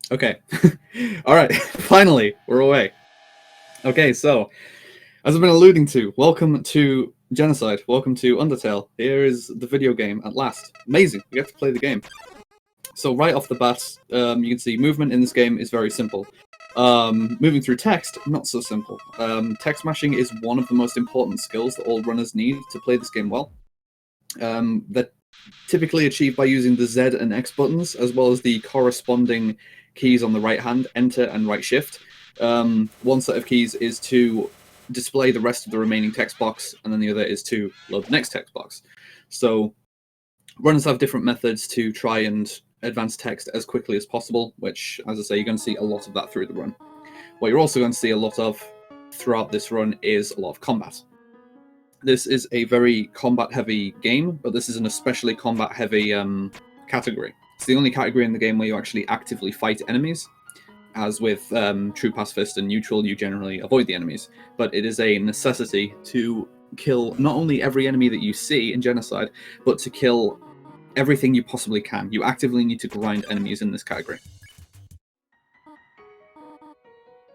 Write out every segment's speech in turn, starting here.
Okay. Alright, finally, we're away. Okay, so, as I've been alluding to, welcome to Genocide, welcome to Undertale. Here is the video game at last. Amazing, we get to play the game. So right off the bat, you can see movement in this game is very simple. Moving through text, not so simple. Text mashing is one of the most important skills that all runners need to play this game well. They're typically achieved by using the Z and X buttons, as well as the corresponding keys on the right hand, enter and right shift. One set of keys is to display the rest of the remaining text box, and then the other is to load the next text box. So runners have different methods to try and advance text as quickly as possible, which, as I say, you're going to see a lot of that through the run. What you're also going to see a lot of throughout this run is a lot of combat. This is a very combat-heavy game, but this is an especially combat-heavy category. It's the only category in the game where you actually actively fight enemies. As with True Pacifist and Neutral, you generally avoid the enemies, but it is a necessity to kill not only every enemy that you see in Genocide, but to kill everything you possibly can. You actively need to grind enemies in this category.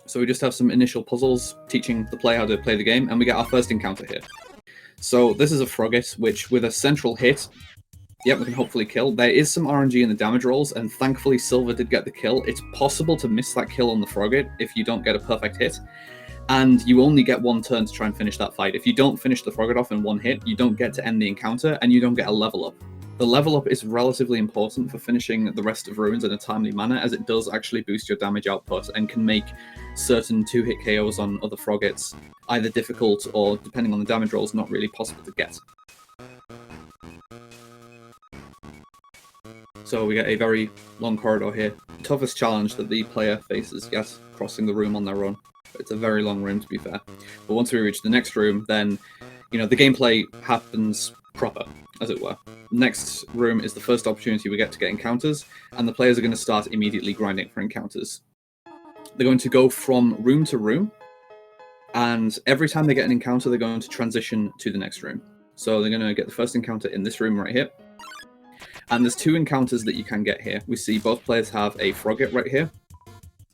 So we just have some initial puzzles teaching the player how to play the game, and we get our first encounter here. So this is a Frogget, which with a central hit, yep, we can hopefully kill. There is some RNG in the damage rolls, and thankfully Silver did get the kill. It's possible to miss that kill on the Frogget if you don't get a perfect hit, and you only get one turn to try and finish that fight. If you don't finish the Frogget off in one hit, you don't get to end the encounter, and you don't get a level up. The level up is relatively important for finishing the rest of Ruins in a timely manner, as it does actually boost your damage output and can make certain 2-hit KOs on other Froggets either difficult or, depending on the damage rolls, not really possible to get. So we get a very long corridor here. Toughest challenge that the player faces, yes, crossing the room on their own. It's a very long room, to be fair. But once we reach the next room, then, you know, the gameplay happens proper, as it were. Next room is the first opportunity we get to get encounters, and the players are going to start immediately grinding for encounters. They're going to go from room to room, and every time they get an encounter, they're going to transition to the next room. So they're going to get the first encounter in this room right here. And there's two encounters that you can get here. We see both players have a Frogget right here.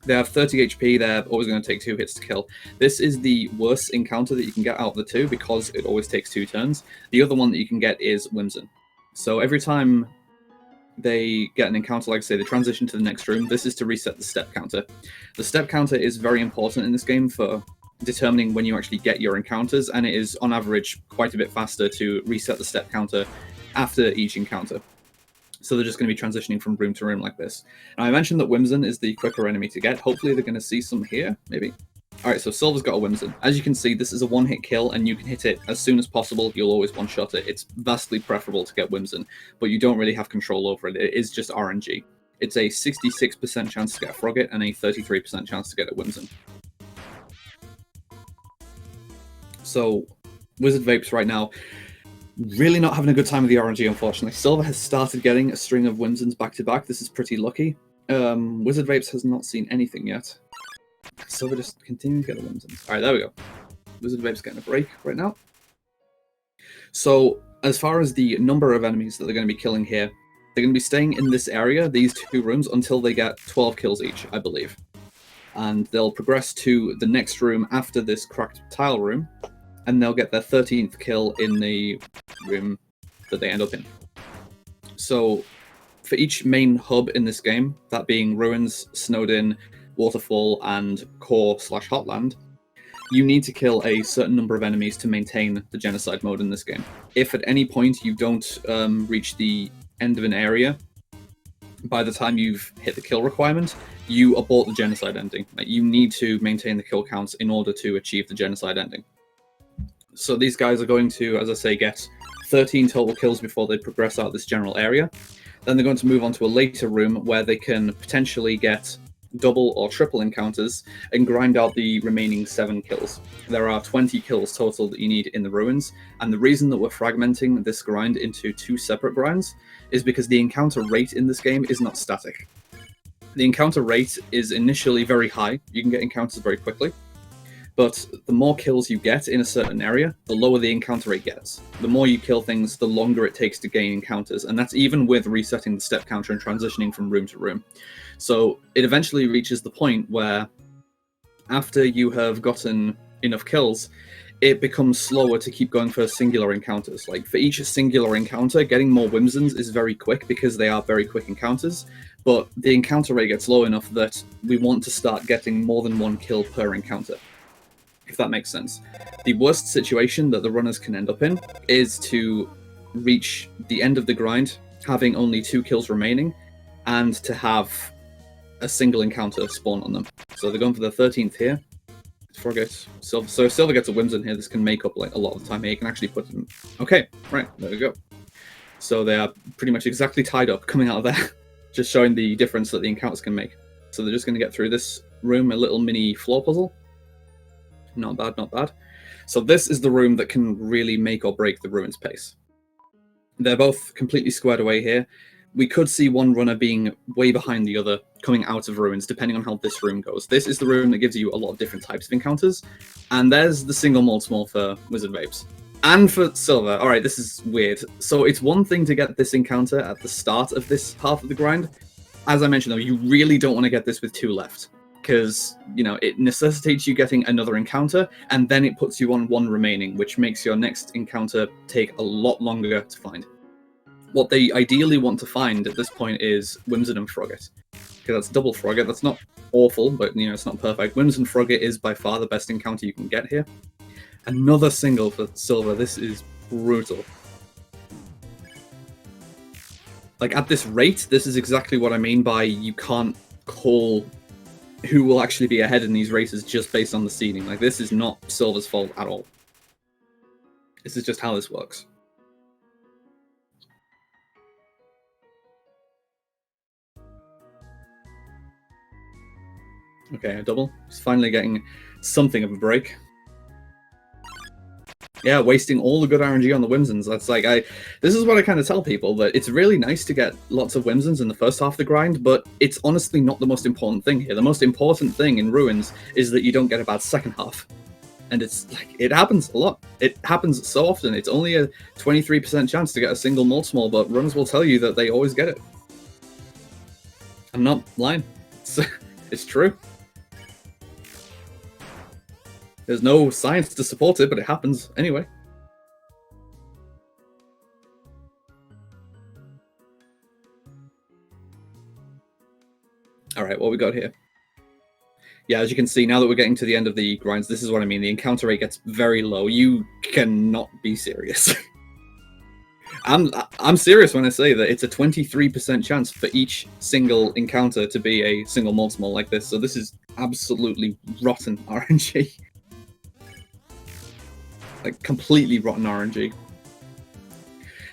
They have 30 HP, they're always going to take 2 hits to kill. This is the worst encounter that you can get out of the two because it always takes 2 turns. The other one that you can get is Whimsun. So every time they get an encounter, like say they transition to the next room, this is to reset the step counter. The step counter is very important in this game for determining when you actually get your encounters, and it is on average quite a bit faster to reset the step counter after each encounter. So they're just going to be transitioning from room to room like this. Now, I mentioned that Whimsun is the quicker enemy to get. Hopefully they're going to see some here, maybe. Alright, so Silver's got a Whimsun. As you can see, this is a one-hit kill, and you can hit it as soon as possible. You'll always one-shot it. It's vastly preferable to get Whimsun, but you don't really have control over it. It is just RNG. It's a 66% chance to get a Frogget and a 33% chance to get a Whimsun. So, WizardVapes right now, really not having a good time with the RNG, unfortunately. Silver has started getting a string of Whimsuns back-to-back. This is pretty lucky. WizardVapes has not seen anything yet. Silver just continuing to get a Whimsun. Alright, there we go. WizardVapes getting a break right now. So, as far as the number of enemies that they're going to be killing here, they're going to be staying in this area, these two rooms, until they get 12 kills each, I believe. And they'll progress to the next room after this cracked tile room, and they'll get their 13th kill in the room that they end up in. So, for each main hub in this game, that being Ruins, Snowdin, Waterfall, and Core/Hotland, you need to kill a certain number of enemies to maintain the Genocide mode in this game. If at any point you don't reach the end of an area, by the time you've hit the kill requirement, you abort the Genocide ending. Like, you need to maintain the kill counts in order to achieve the Genocide ending. So these guys are going to, as I say, get 13 total kills before they progress out of this general area. Then they're going to move on to a later room where they can potentially get double or triple encounters and grind out the remaining 7 kills. There are 20 kills total that you need in the Ruins, and the reason that we're fragmenting this grind into 2 separate grinds is because the encounter rate in this game is not static. The encounter rate is initially very high. You can get encounters very quickly. but the more kills you get in a certain area, the lower the encounter rate gets. The more you kill things, the longer it takes to gain encounters, and that's even with resetting the step counter and transitioning from room to room. So it eventually reaches the point where, after you have gotten enough kills, it becomes slower to keep going for singular encounters. Like, for each singular encounter, getting more Whimsons is very quick because they are very quick encounters, but the encounter rate gets low enough that we want to start getting more than one kill per encounter, if that makes sense. The worst situation that the runners can end up in is to reach the end of the grind having only 2 kills remaining and to have a single encounter spawn on them. So they're going for the 13th here. Forget Silver. So if Silver gets a Whimsun here, this can make up like a lot of the time. He can actually put them. Okay, right, there we go. So they are pretty much exactly tied up coming out of there, just showing the difference that the encounters can make. So they're just going to get through this room, a little mini floor puzzle. Not bad, not bad. So this is the room that can really make or break the ruins pace. They're both completely squared away here. We could see one runner being way behind the other, coming out of ruins, depending on how this room goes. This is the room that gives you a lot of different types of encounters. And there's the single mold small for WizardVapes. And for Silver. Alright, this is weird. So it's one thing to get this encounter at the start of this half of the grind. As I mentioned though, you really don't want to get this with 2 left. Because, you know, it necessitates you getting another encounter, and then it puts you on 1 remaining, which makes your next encounter take a lot longer to find. What they ideally want to find at this point is Whimsun and Frogget. Okay, that's double Frogget. That's not awful, but, you know, it's not perfect. Whimsun Frogget is by far the best encounter you can get here. Another single for Silver. This is brutal. Like, at this rate, this is exactly what I mean by you can't call who will actually be ahead in these races just based on the seeding. Like, this is not Silver's fault at all. This is just how this works. Okay, a double. He's finally getting something of a break. Yeah, wasting all the good RNG on the Whimsons. That's like, this is what I kind of tell people, that it's really nice to get lots of Whimsons in the first half of the grind, but it's honestly not the most important thing here. The most important thing in Ruins is that you don't get a bad second half. And it's like, it happens a lot. It happens so often. It's only a 23% chance to get a single mold small, but runners will tell you that they always get it. I'm not lying. It's true. There's no science to support it, but it happens anyway. Alright, what we got here? Yeah, as you can see, now that we're getting to the end of the grinds, this is what I mean. The encounter rate gets very low. You cannot be serious. I'm serious when I say that it's a 23% chance for each single encounter to be a single mold small like this. So this is absolutely rotten RNG. Like, completely rotten RNG.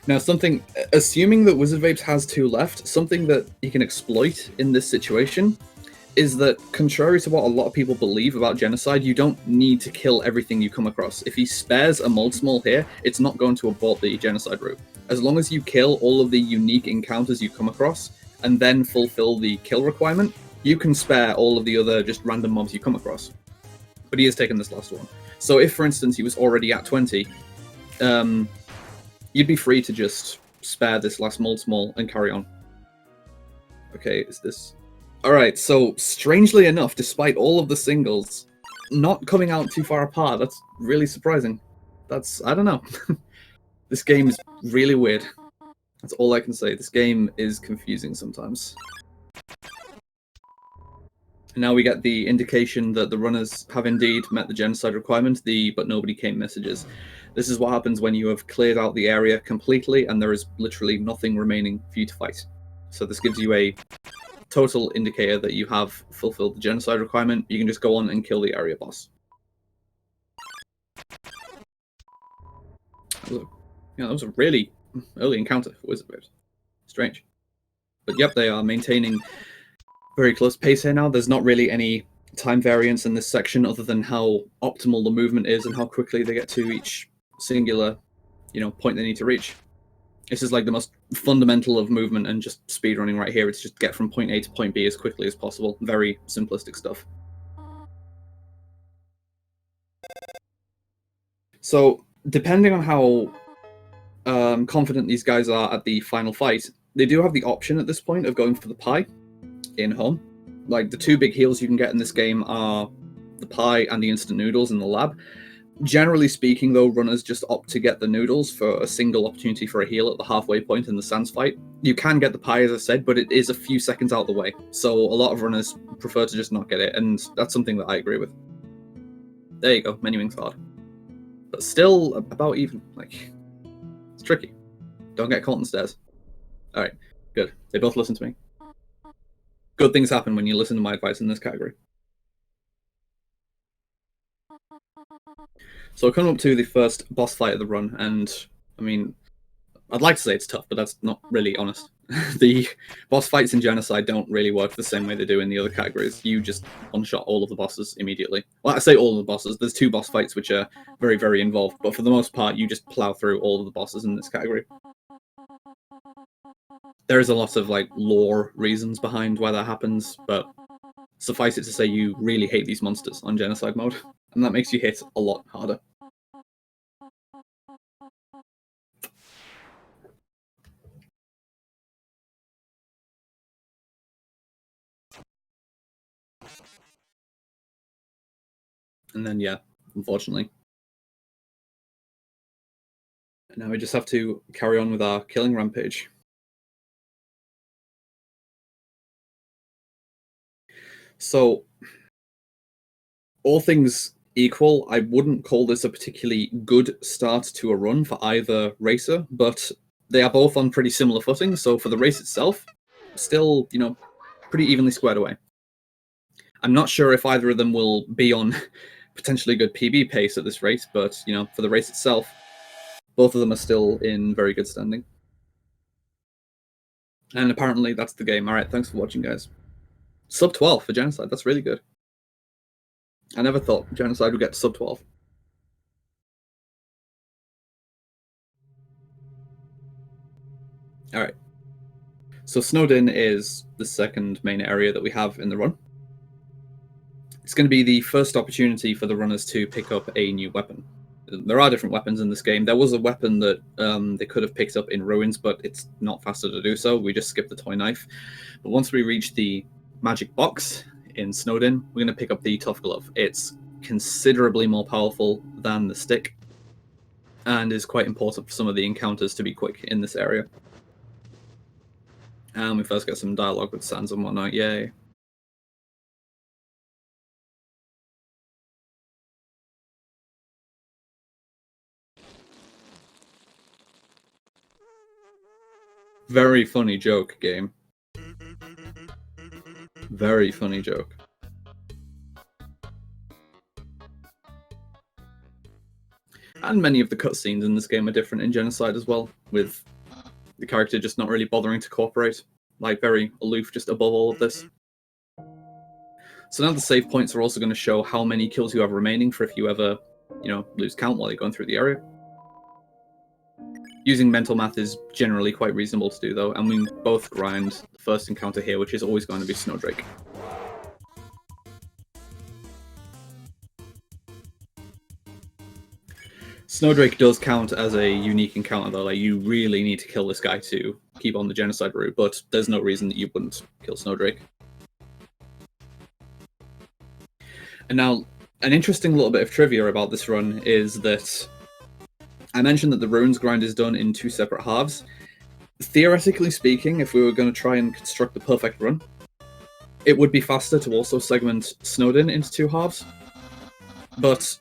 Now, assuming that WizardVapes has 2 left, something that he can exploit in this situation is that, contrary to what a lot of people believe about Genocide, you don't need to kill everything you come across. If he spares a mold small here, it's not going to abort the Genocide route. As long as you kill all of the unique encounters you come across, and then fulfill the kill requirement, you can spare all of the other just random mobs you come across. But he has taken this last one. So if, for instance, he was already at 20, you'd be free to just spare this last mold small and carry on. Okay, is this... Alright, so strangely enough, despite all of the singles not coming out too far apart, that's really surprising. I don't know. This game is really weird. That's all I can say. This game is confusing sometimes. And now we get the indication that the runners have indeed met the Genocide requirement, the but nobody came messages. This is what happens when you have cleared out the area completely and there is literally nothing remaining for you to fight. So this gives you a total indicator that you have fulfilled the Genocide requirement. You can just go on and kill the area boss. That was a really early encounter for WizardVapes. Strange. But yep, they are maintaining very close pace here now. There's not really any time variance in this section other than how optimal the movement is and how quickly they get to each singular, point they need to reach. This is like the most fundamental of movement and just speedrunning right here. It's just get from point A to point B as quickly as possible. Very simplistic stuff. So, depending on how confident these guys are at the final fight, they do have the option at this point of going for the pie in home. Like, the two big heals you can get in this game are the pie and the instant noodles in the lab. Generally speaking, though, runners just opt to get the noodles for a single opportunity for a heal at the halfway point in the Sans fight. You can get the pie, as I said, but it is a few seconds out of the way, so a lot of runners prefer to just not get it, and that's something that I agree with. There you go, menu wings hard. But still about even. Like, it's tricky. Don't get caught on stairs. Alright, good. They both listen to me. Good things happen when you listen to my advice in this category. So coming up to the first boss fight of the run, and I mean, I'd like to say it's tough, but that's not really honest. The boss fights in Genocide don't really work the same way they do in the other categories. You just one-shot all of the bosses immediately. Well, I say all of the bosses. There's two boss fights which are very, very involved, but for the most part, you just plow through all of the bosses in this category. There is a lot of like lore reasons behind why that happens, but suffice it to say you really hate these monsters on Genocide mode, and that makes you hit a lot harder. And then, yeah, unfortunately. And now we just have to carry on with our killing rampage. So, all things equal, I wouldn't call this a particularly good start to a run for either racer, but they are both on pretty similar footing, so for the race itself, still, you know, pretty evenly squared away. I'm not sure if either of them will be on potentially good PB pace at this race, but, you know, for the race itself, both of them are still in very good standing. And apparently that's the game. Alright, thanks for watching, guys. Sub 12 for Genocide, that's really good. I never thought Genocide would get to sub 12. Alright. So Snowed In is the second main area that we have in the run. It's going to be the first opportunity for the runners to pick up a new weapon. There are different weapons in this game. There was a weapon that they could have picked up in Ruins, but it's not faster to do so. We just skipped the toy knife. But once we reach the magic box in Snowed In, we're going to pick up the Tough Glove. It's considerably more powerful than the stick, and is quite important for some of the encounters to be quick in this area. And we first get some dialogue with Sans and whatnot. Yay. Very funny joke, game. Very funny joke. And many of the cutscenes in this game are different in Genocide as well, with the character just not really bothering to cooperate. Like, very aloof, just above all of this. So now the save points are also going to show how many kills you have remaining for if you ever, you know, lose count while you're going through the area. Using mental math is generally quite reasonable to do, though, and we both grind the first encounter here, which is always going to be Snowdrake. Snowdrake does count as a unique encounter, though. Like, you really need to kill this guy to keep on the Genocide route, but there's no reason that you wouldn't kill Snowdrake. And now, an interesting little bit of trivia about this run is that I mentioned that the Ruins grind is done in two separate halves. Theoretically speaking, if we were going to try and construct the perfect run, it would be faster to also segment Snowed In into two halves. But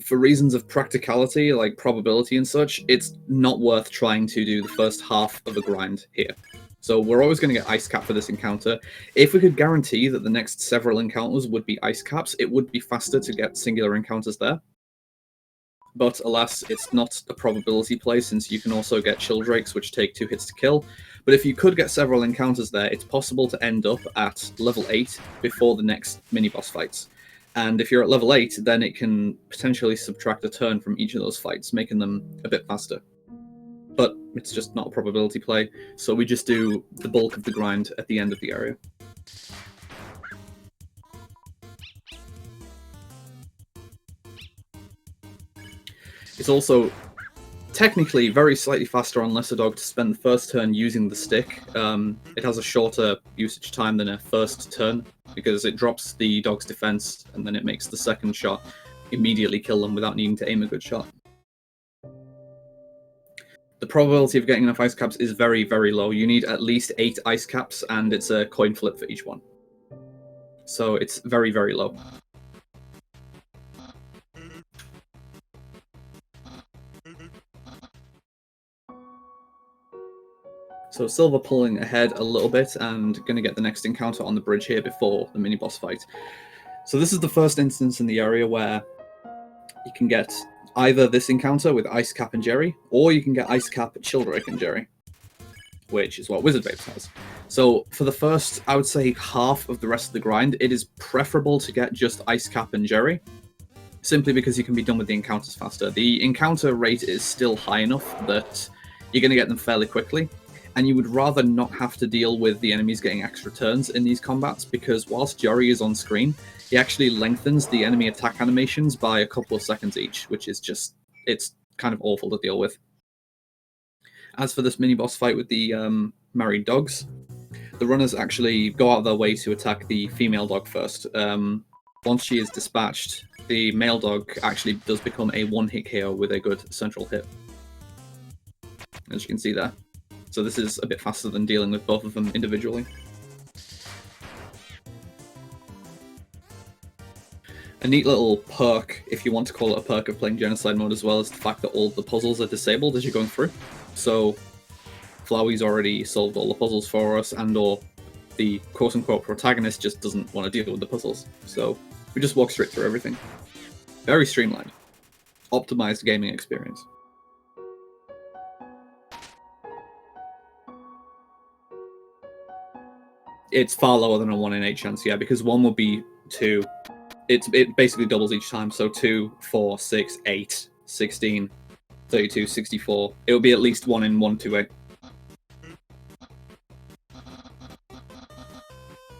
for reasons of practicality, like probability and such, it's not worth trying to do the first half of a grind here. So we're always going to get ice cap for this encounter. If we could guarantee that the next several encounters would be ice caps, it would be faster to get singular encounters there. But alas, it's not a probability play, since you can also get Chill Drakes, which take 2 hits to kill. But if you could get several encounters there, it's possible to end up at level 8 before the next mini-boss fights. And if you're at level 8, then it can potentially subtract a turn from each of those fights, making them a bit faster. But it's just not a probability play, so we just do the bulk of the grind at the end of the area. It's It's also technically very slightly faster on lesser dog to spend the first turn using the stick. It has a shorter usage time than a first turn because it drops the dog's defense and then it makes the second shot immediately kill them without needing to aim a good shot. The probability of getting enough ice caps is very, very low. You need at least 8 ice caps and it's a coin flip for each one. So it's very, very low. So Silver pulling ahead a little bit and going to get the next encounter on the bridge here before the mini-boss fight. So this is the first instance in the area where you can get either this encounter with Ice Cap and Jerry, or you can get Ice Cap, Childrake, and Jerry, which is what WizardVapes has. So for the first, I would say, half of the rest of the grind, it is preferable to get just Ice Cap and Jerry, simply because you can be done with the encounters faster. The encounter rate is still high enough that you're going to get them fairly quickly, and you would rather not have to deal with the enemies getting extra turns in these combats, because whilst Jerry is on screen, he actually lengthens the enemy attack animations by a couple of seconds each, which is just, it's kind of awful to deal with. As for this mini-boss fight with the married dogs, the runners actually go out of their way to attack the female dog first. Once she is dispatched, the male dog actually does become a one-hit KO with a good central hit, as you can see there. So this is a bit faster than dealing with both of them individually. A neat little perk, if you want to call it a perk of playing Genocide mode as well, is the fact that all the puzzles are disabled as you're going through. So Flowey's already solved all the puzzles for us, and or the quote-unquote protagonist just doesn't want to deal with the puzzles. So we just walk straight through everything. Very streamlined. Optimized gaming experience. It's far lower than a 1 in 8 chance, yeah, because 1 would be 2. It basically doubles each time, so 2, 4, 6, 8, 16, 32, 64. It would be at least 1 in 128.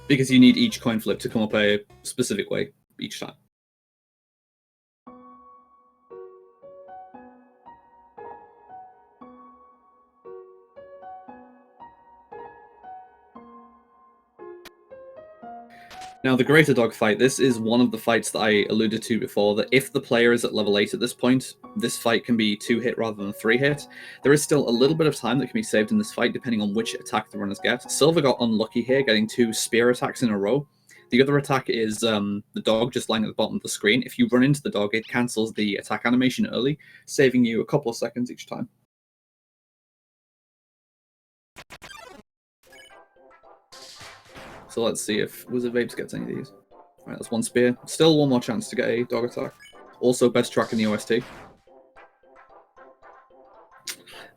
Because you need each coin flip to come up a specific way each time. Now, the Greater Dog fight, this is one of the fights that I alluded to before, that if the player is at level 8 at this point, this fight can be 2-hit rather than 3-hit. There is still a little bit of time that can be saved in this fight, depending on which attack the runners get. Silver got unlucky here, getting 2 spear attacks in a row. The other attack is the dog just lying at the bottom of the screen. If you run into the dog, it cancels the attack animation early, saving you a couple of seconds each time. So let's see if WizardVapes gets any of these. Alright, that's 1 spear. Still 1 more chance to get a dog attack. Also, best track in the OST.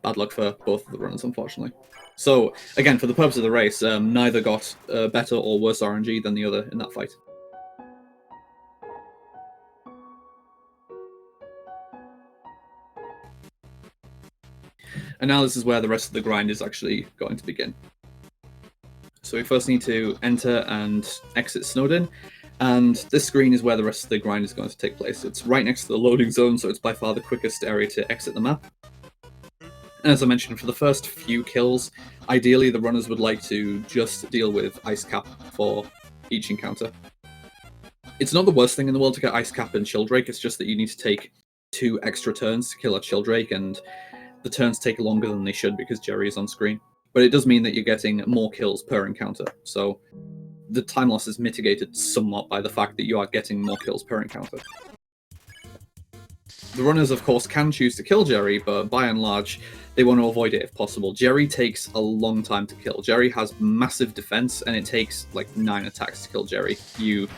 Bad luck for both of the runners, unfortunately. So, again, for the purpose of the race, neither got better or worse RNG than the other in that fight. And now this is where the rest of the grind is actually going to begin. So we first need to enter and exit Snowdin, and this screen is where the rest of the grind is going to take place. It's right next to the loading zone, so it's by far the quickest area to exit the map. And as I mentioned, for the first few kills, ideally the runners would like to just deal with Ice Cap for each encounter. It's not the worst thing in the world to get Ice Cap and Childrake, it's just that you need to take 2 extra turns to kill a Childrake, and the turns take longer than they should because Jerry is on screen. But it does mean that you're getting more kills per encounter, so the time loss is mitigated somewhat by the fact that you are getting more kills per encounter. The runners, of course, can choose to kill Jerry, but by and large, they want to avoid it if possible. Jerry takes a long time to kill. Jerry has massive defense, and it takes like 9 attacks to kill Jerry. You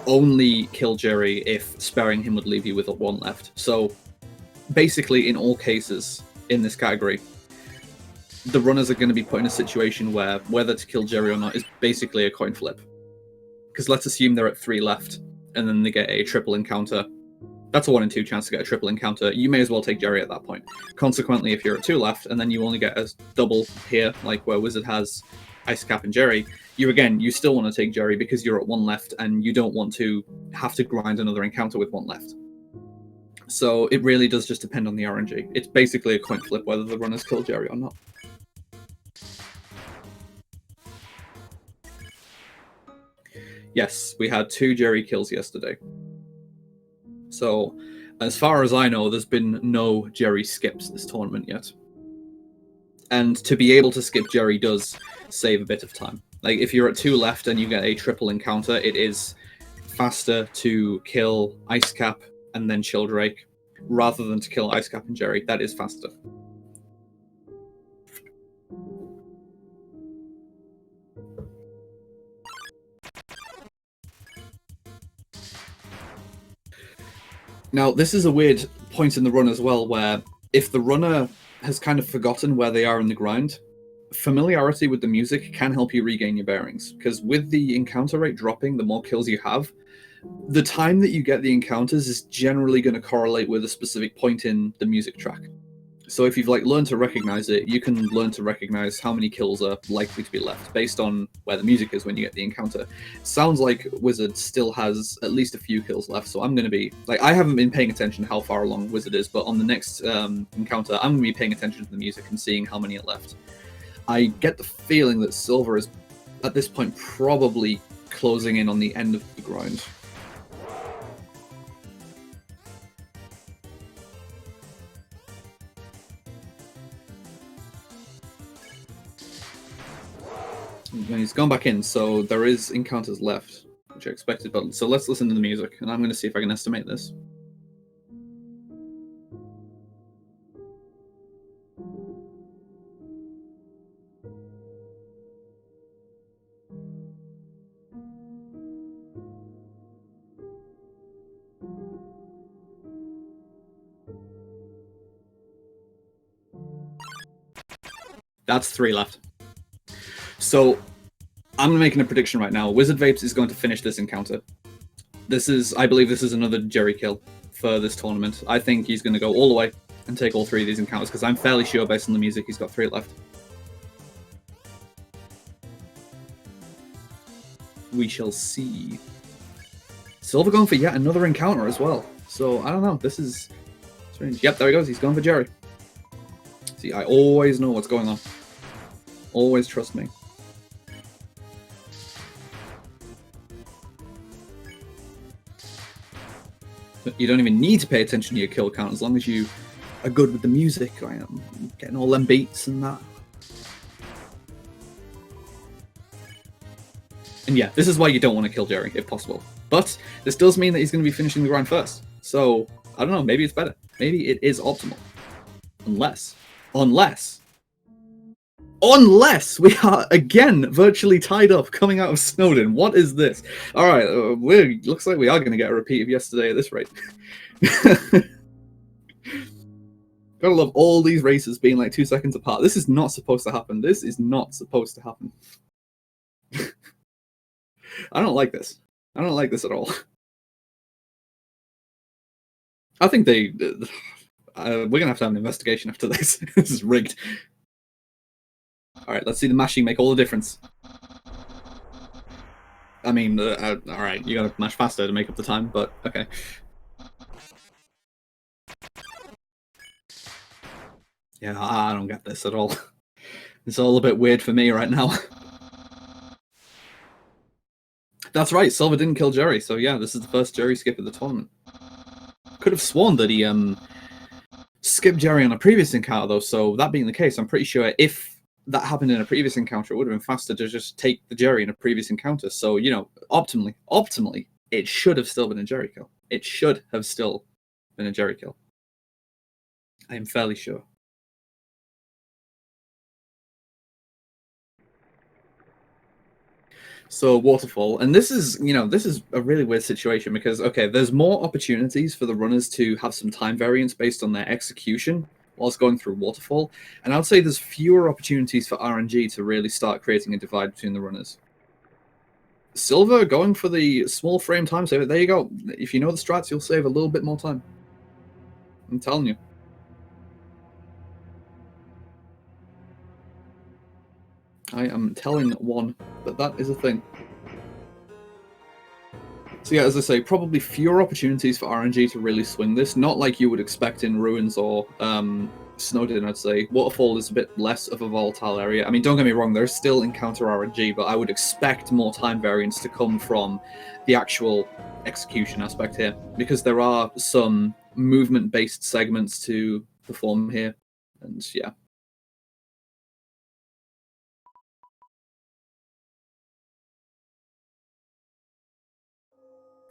only kill Jerry if sparing him would leave you with 1 left. So basically, in all cases in this category, the runners are going to be put in a situation where whether to kill Jerry or not is basically a coin flip. Because let's assume they're at 3 left, and then they get a triple encounter. That's a 1 in 2 chance to get a triple encounter. You may as well take Jerry at that point. Consequently, if you're at 2 left, and then you only get a double here, like where Wizard has Ice Cap and Jerry, you still want to take Jerry because you're at 1 left, and you don't want to have to grind another encounter with 1 left. So it really does just depend on the RNG. It's basically a coin flip whether the runners kill Jerry or not. Yes, we had 2 Jerry kills yesterday. So, as far as I know, there's been no Jerry skips this tournament yet. And to be able to skip Jerry does save a bit of time. Like, if you're at 2 left and you get a triple encounter, it is faster to kill Ice Cap and then Chill Drake, rather than to kill Ice Cap and Jerry. That is faster. Now, this is a weird point in the run as well, where if the runner has kind of forgotten where they are in the grind, familiarity with the music can help you regain your bearings. Because with the encounter rate dropping, the more kills you have, the time that you get the encounters is generally going to correlate with a specific point in the music track. So if you've learned to recognize it, you can learn to recognize how many kills are likely to be left based on where the music is when you get the encounter. Sounds like Wizard still has at least a few kills left, so I'm going to be I haven't been paying attention to how far along Wizard is, but on the next encounter, I'm going to be paying attention to the music and seeing how many are left. I get the feeling that Silver is at this point probably closing in on the end of the grind. And he's gone back in, so there is encounters left, which I expected. But so let's listen to the music, and I'm going to see if I can estimate this. That's 3 left. So I'm making a prediction right now. WizardVapes is going to finish this encounter. I believe this is another Jerry kill for this tournament. I think he's going to go all the way and take all 3 of these encounters, because I'm fairly sure, based on the music, he's got 3 left. We shall see. Silver going for yet another encounter as well. So, I don't know. This is strange. Yep, there he goes. He's going for Jerry. See, I always know what's going on. Always trust me. You don't even need to pay attention to your kill count as long as you are good with the music. I am getting all them beats and that. And yeah, this is why you don't want to kill Jerry, if possible. But this does mean that he's going to be finishing the grind first. So, I don't know, maybe it's better. Maybe it is optimal. Unless we are again virtually tied up coming out of Snowden. What is this? All right, looks like we are going to get a repeat of yesterday at this rate. Gotta love all these races being 2 seconds apart. This is not supposed to happen. This is not supposed to happen. I don't like this. I don't like this at all. I think we're going to have an investigation after this. This is rigged. Alright, let's see the mashing make all the difference. I mean, alright, you gotta mash faster to make up the time, but okay. Yeah, I don't get this at all. It's all a bit weird for me right now. That's right, Silver didn't kill Jerry, so yeah, this is the first Jerry skip of the tournament. Could have sworn that he skipped Jerry on a previous encounter, though, so that being the case, I'm pretty sure if that happened in a previous encounter, it would have been faster to just take the Jerry in a previous encounter. So, you know, optimally, it should have still been a Jerry kill. It should have still been a Jerry kill. I am fairly sure. So Waterfall, and this is a really weird situation because, okay, there's more opportunities for the runners to have some time variance based on their execution whilst going through Waterfall, and I would say there's fewer opportunities for RNG to really start creating a divide between the runners. Silver going for the small frame time saver. There you go. If you know the strats, you'll save a little bit more time. I'm telling you. I am telling one that is a thing. So yeah, as I say, probably fewer opportunities for RNG to really swing this. Not like you would expect in Ruins or Snowdin, I'd say. Waterfall is a bit less of a volatile area. I mean, don't get me wrong, there's still encounter RNG, but I would expect more time variance to come from the actual execution aspect here, because there are some movement-based segments to perform here, and yeah.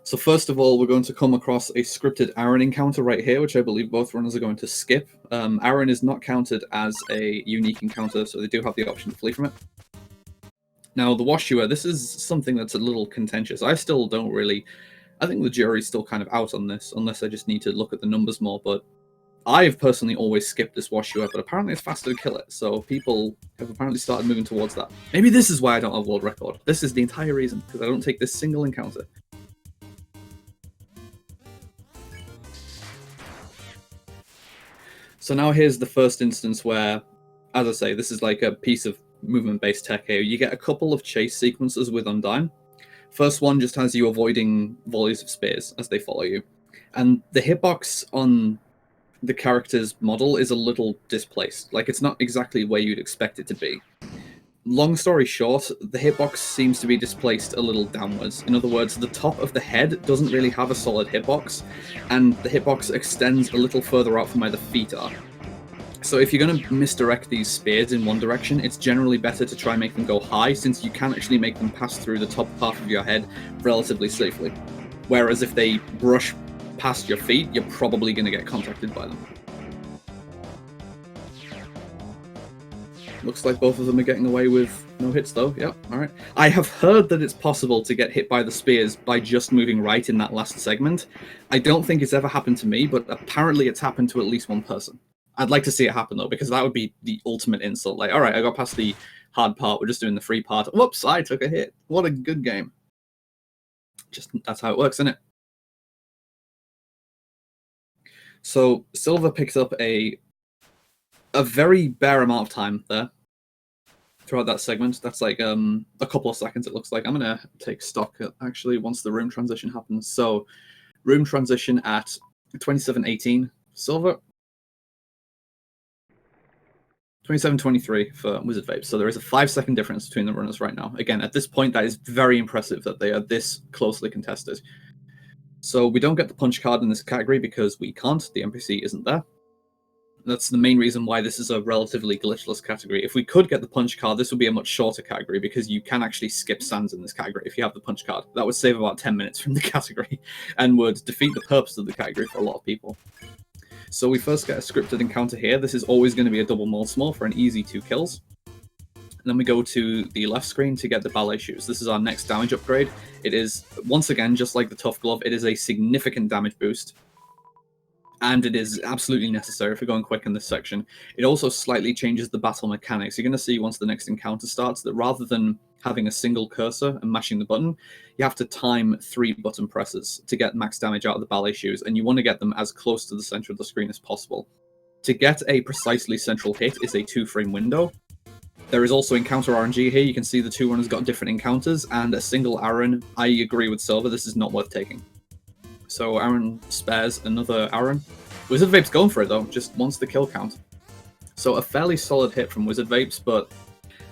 So first of all, we're going to come across a scripted Aaron encounter right here, which I believe both runners are going to skip. Aaron is not counted as a unique encounter, so they do have the option to flee from it. Now, the Washua, this is something that's a little contentious. I still don't really... I think the jury's still kind of out on this, unless I just need to look at the numbers more, but I've personally always skipped this Washua, but apparently it's faster to kill it, so people have apparently started moving towards that. Maybe this is why I don't have world record. This is the entire reason, because I don't take this single encounter. So now here's the first instance where, as I say, this is like a piece of movement-based tech here. You get a couple of chase sequences with Undyne. First one just has you avoiding volleys of spears as they follow you. And the hitbox on the character's model is a little displaced. Like, it's not exactly where you'd expect it to be. Long story short, the hitbox seems to be displaced a little downwards. In other words, the top of the head doesn't really have a solid hitbox, and the hitbox extends a little further out from where the feet are. So if you're going to misdirect these spears in one direction, it's generally better to try and make them go high, since you can actually make them pass through the top half of your head relatively safely. Whereas if they brush past your feet, you're probably going to get contacted by them. Looks like both of them are getting away with no hits, though. Yep, alright. I have heard that it's possible to get hit by the spears by just moving right in that last segment. I don't think it's ever happened to me, but apparently it's happened to at least one person. I'd like to see it happen, though, because that would be the ultimate insult. Like, alright, I got past the hard part, we're just doing the free part. Whoops, I took a hit. What a good game. Just, that's how it works, isn't it? So, Silver picks up a very bare amount of time there throughout that segment. That's like a couple of seconds, it looks like. I'm going to take stock, actually, once the room transition happens. So, room transition at 27:18. Silver, 27:23 for WizardVapes. So there is a 5-second difference between the runners right now. Again, at this point, that is very impressive that they are this closely contested. So we don't get the punch card in this category because we can't. The NPC isn't there. That's the main reason why this is a relatively glitchless category. If we could get the punch card, this would be a much shorter category because you can actually skip sands in this category if you have the punch card. That would save about 10 minutes from the category and would defeat the purpose of the category for a lot of people. So we first get a scripted encounter here. This is always going to be a double mold small for an easy 2 kills. And then we go to the left screen to get the ballet shoes. This is our next damage upgrade. It is, once again, just like the tough glove, it is a significant damage boost. And it is absolutely necessary if we're going quick in this section. It also slightly changes the battle mechanics. You're going to see once the next encounter starts that rather than having a single cursor and mashing the button, you have to time 3 button presses to get max damage out of the ballet shoes, and you want to get them as close to the center of the screen as possible. To get a precisely central hit is a 2-frame window. There is also encounter RNG here. You can see the 2 runners got different encounters, and a single Aaron. I agree with Silver, this is not worth taking. So Aaron spares another Aaron. WizardVapes going for it, though, just wants the kill count. So a fairly solid hit from WizardVapes, but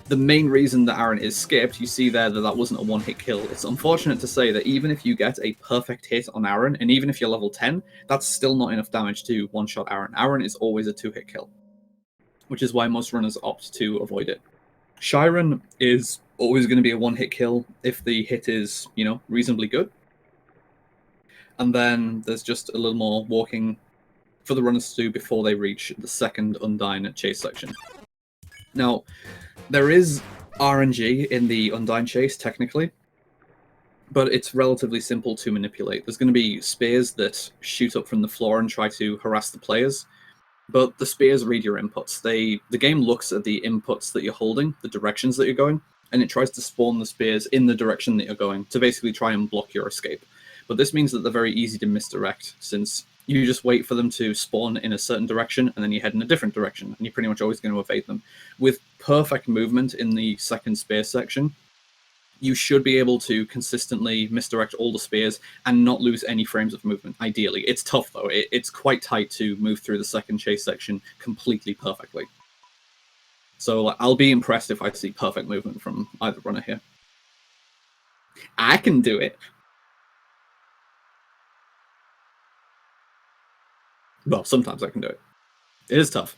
the main reason that Aaron is skipped, you see there that that wasn't a one-hit kill. It's unfortunate to say that even if you get a perfect hit on Aaron, and even if you're level 10, that's still not enough damage to one-shot Aaron. Aaron is always a 2-hit kill, which is why most runners opt to avoid it. Shiren is always going to be a one-hit kill if the hit is, you know, reasonably good. And then there's just a little more walking for the runners to do before they reach the second Undyne chase section. Now, there is RNG in the Undyne chase, technically, but it's relatively simple to manipulate. There's going to be spears that shoot up from the floor and try to harass the players, but the spears read your inputs. The game looks at the inputs that you're holding, the directions that you're going, and it tries to spawn the spears in the direction that you're going to basically try and block your escape. But this means that they're very easy to misdirect, since you just wait for them to spawn in a certain direction, and then you head in a different direction, and you're pretty much always going to evade them. With perfect movement in the second spear section, you should be able to consistently misdirect all the spears and not lose any frames of movement, ideally. It's tough, though. It's quite tight to move through the second chase section completely perfectly. So like, I'll be impressed if I see perfect movement from either runner here. I can do it. Well, sometimes I can do it. It is tough.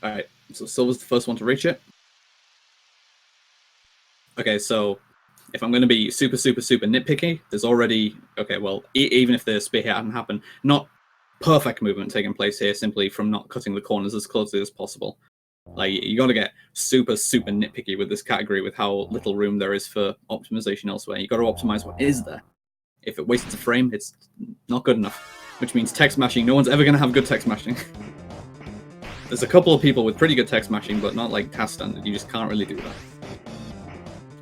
Alright, so Silver's the first one to reach it. Okay, so if I'm going to be super nitpicky, there's already... Okay, well, even if the spear hit hadn't happened, not perfect movement taking place here simply from not cutting the corners as closely as possible. Like, you got to get super nitpicky with this category with how little room there is for optimization elsewhere. You got to optimize what is there. If it wastes a frame, it's not good enough. Which means text mashing. No one's ever going to have good text mashing. There's a couple of people with pretty good text mashing, but not like task standard. You just can't really do that.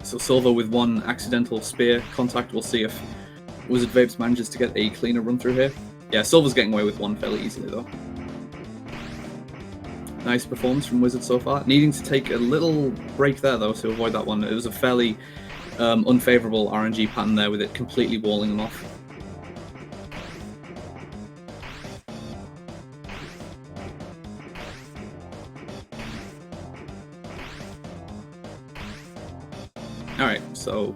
So Silver with one accidental spear contact. We'll see if WizardVapes manages to get a cleaner run through here. Yeah, Silver's getting away with one fairly easily, though. Nice performance from Wizard so far. Needing to take a little break there, though, to avoid that one. It was a fairly unfavourable RNG pattern there with it completely walling them off. Alright, so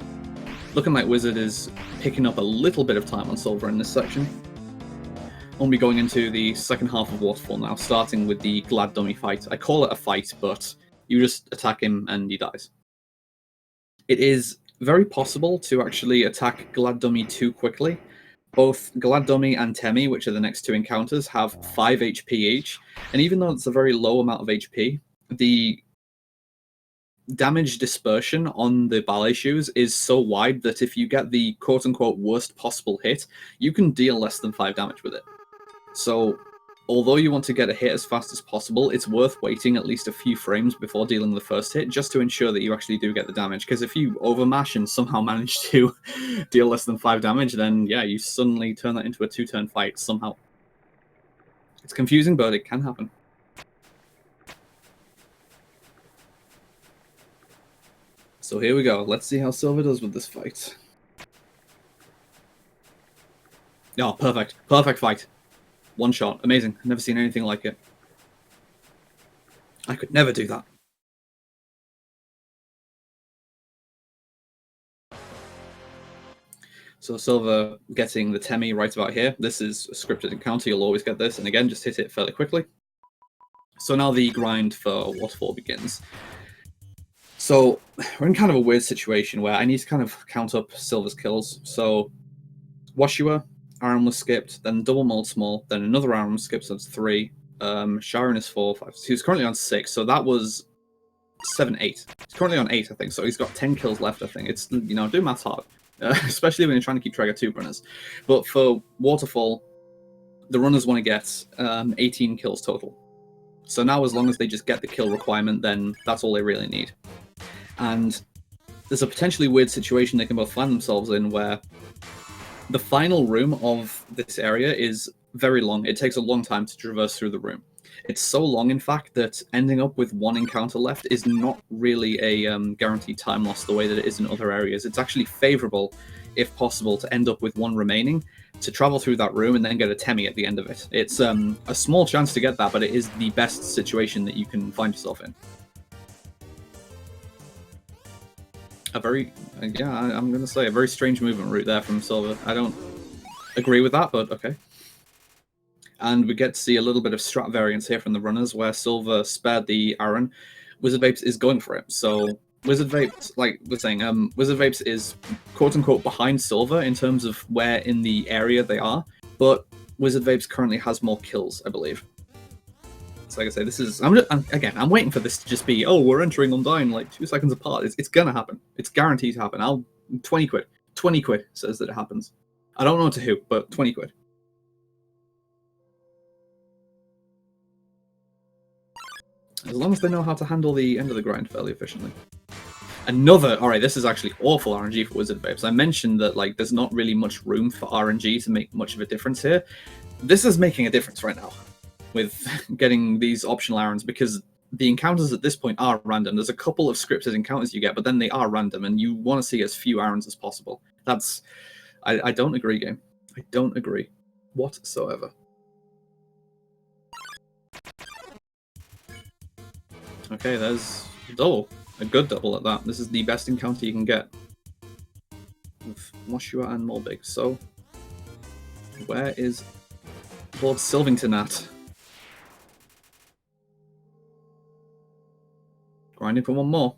looking like Wizard is picking up a little bit of time on Silver in this section. We'll be going into the second half of Waterfall now, starting with the Glad Dummy fight. I call it a fight, but you just attack him and he dies. It is very possible to actually attack Glad Dummy too quickly. Both Glad Dummy and Temmie, which are the next two encounters, have 5 HP each, and even though it's a very low amount of HP, the damage dispersion on the ballet shoes is so wide that if you get the quote-unquote worst possible hit, you can deal less than 5 damage with it. So, although you want to get a hit as fast as possible, it's worth waiting at least a few frames before dealing the first hit, just to ensure that you actually do get the damage, because if you overmash and somehow manage to deal less than 5 damage, then yeah, you suddenly turn that into a 2-turn fight somehow. It's confusing, but it can happen. So here we go. Let's see how Silver does with this fight. Oh, perfect. Perfect fight. One shot. Amazing. I've never seen anything like it. I could never do that. So Silver getting the Temmie right about here. This is a scripted encounter. You'll always get this. And again, just hit it fairly quickly. So now the grind for Waterfall begins. So we're in kind of a weird situation where I need to kind of count up Silver's kills. So Washua, Aram was skipped, then double mold small, then another Aram was skipped, so that's 3. Sharon is 4, 5. So he's currently on 6, so that was 7, 8. He's currently on 8, I think, so he's got 10 kills left, I think. It's, you know, do maths hard, especially when you're trying to keep track of 2 runners. But for Waterfall, the runners want to get 18 kills total. So now as long as they just get the kill requirement, then that's all they really need. And there's a potentially weird situation they can both find themselves in where the final room of this area is very long. It takes a long time to traverse through the room. It's so long, in fact, that ending up with 1 encounter left is not really a guaranteed time loss the way that it is in other areas. It's actually favorable, if possible, to end up with 1 remaining, to travel through that room and then get a Temmie at the end of it. It's a small chance to get that, but it is the best situation that you can find yourself in. A very, yeah, I'm going to say a very strange movement route there from Silver. I don't agree with that, but okay. And we get to see a little bit of strat variance here from the runners, where Silver spared the Aaron. WizardVapes is going for it. So WizardVapes, like we're saying, WizardVapes is quote-unquote behind Silver in terms of where in the area they are, but WizardVapes currently has more kills, I believe. So like I say, this is... I'm waiting for this to just be, oh, we're entering Undying like 2 seconds apart. It's gonna happen. It's guaranteed to happen. 20 quid. 20 quid says that it happens. I don't know to who, but 20 quid. As long as they know how to handle the end of the grind fairly efficiently. Alright, this is actually awful RNG for WizardVapes. I mentioned that like there's not really much room for RNG to make much of a difference here. This is making a difference right now with getting these optional errands, because the encounters at this point are random. There's a couple of scripted encounters you get, but then they are random, and you want to see as few errands as possible. I don't agree, game. I don't agree whatsoever. Okay, there's a double. A good double at that. This is the best encounter you can get with Moshua and Molbig. So, where is Lord Sylvington at? Grinding for one more.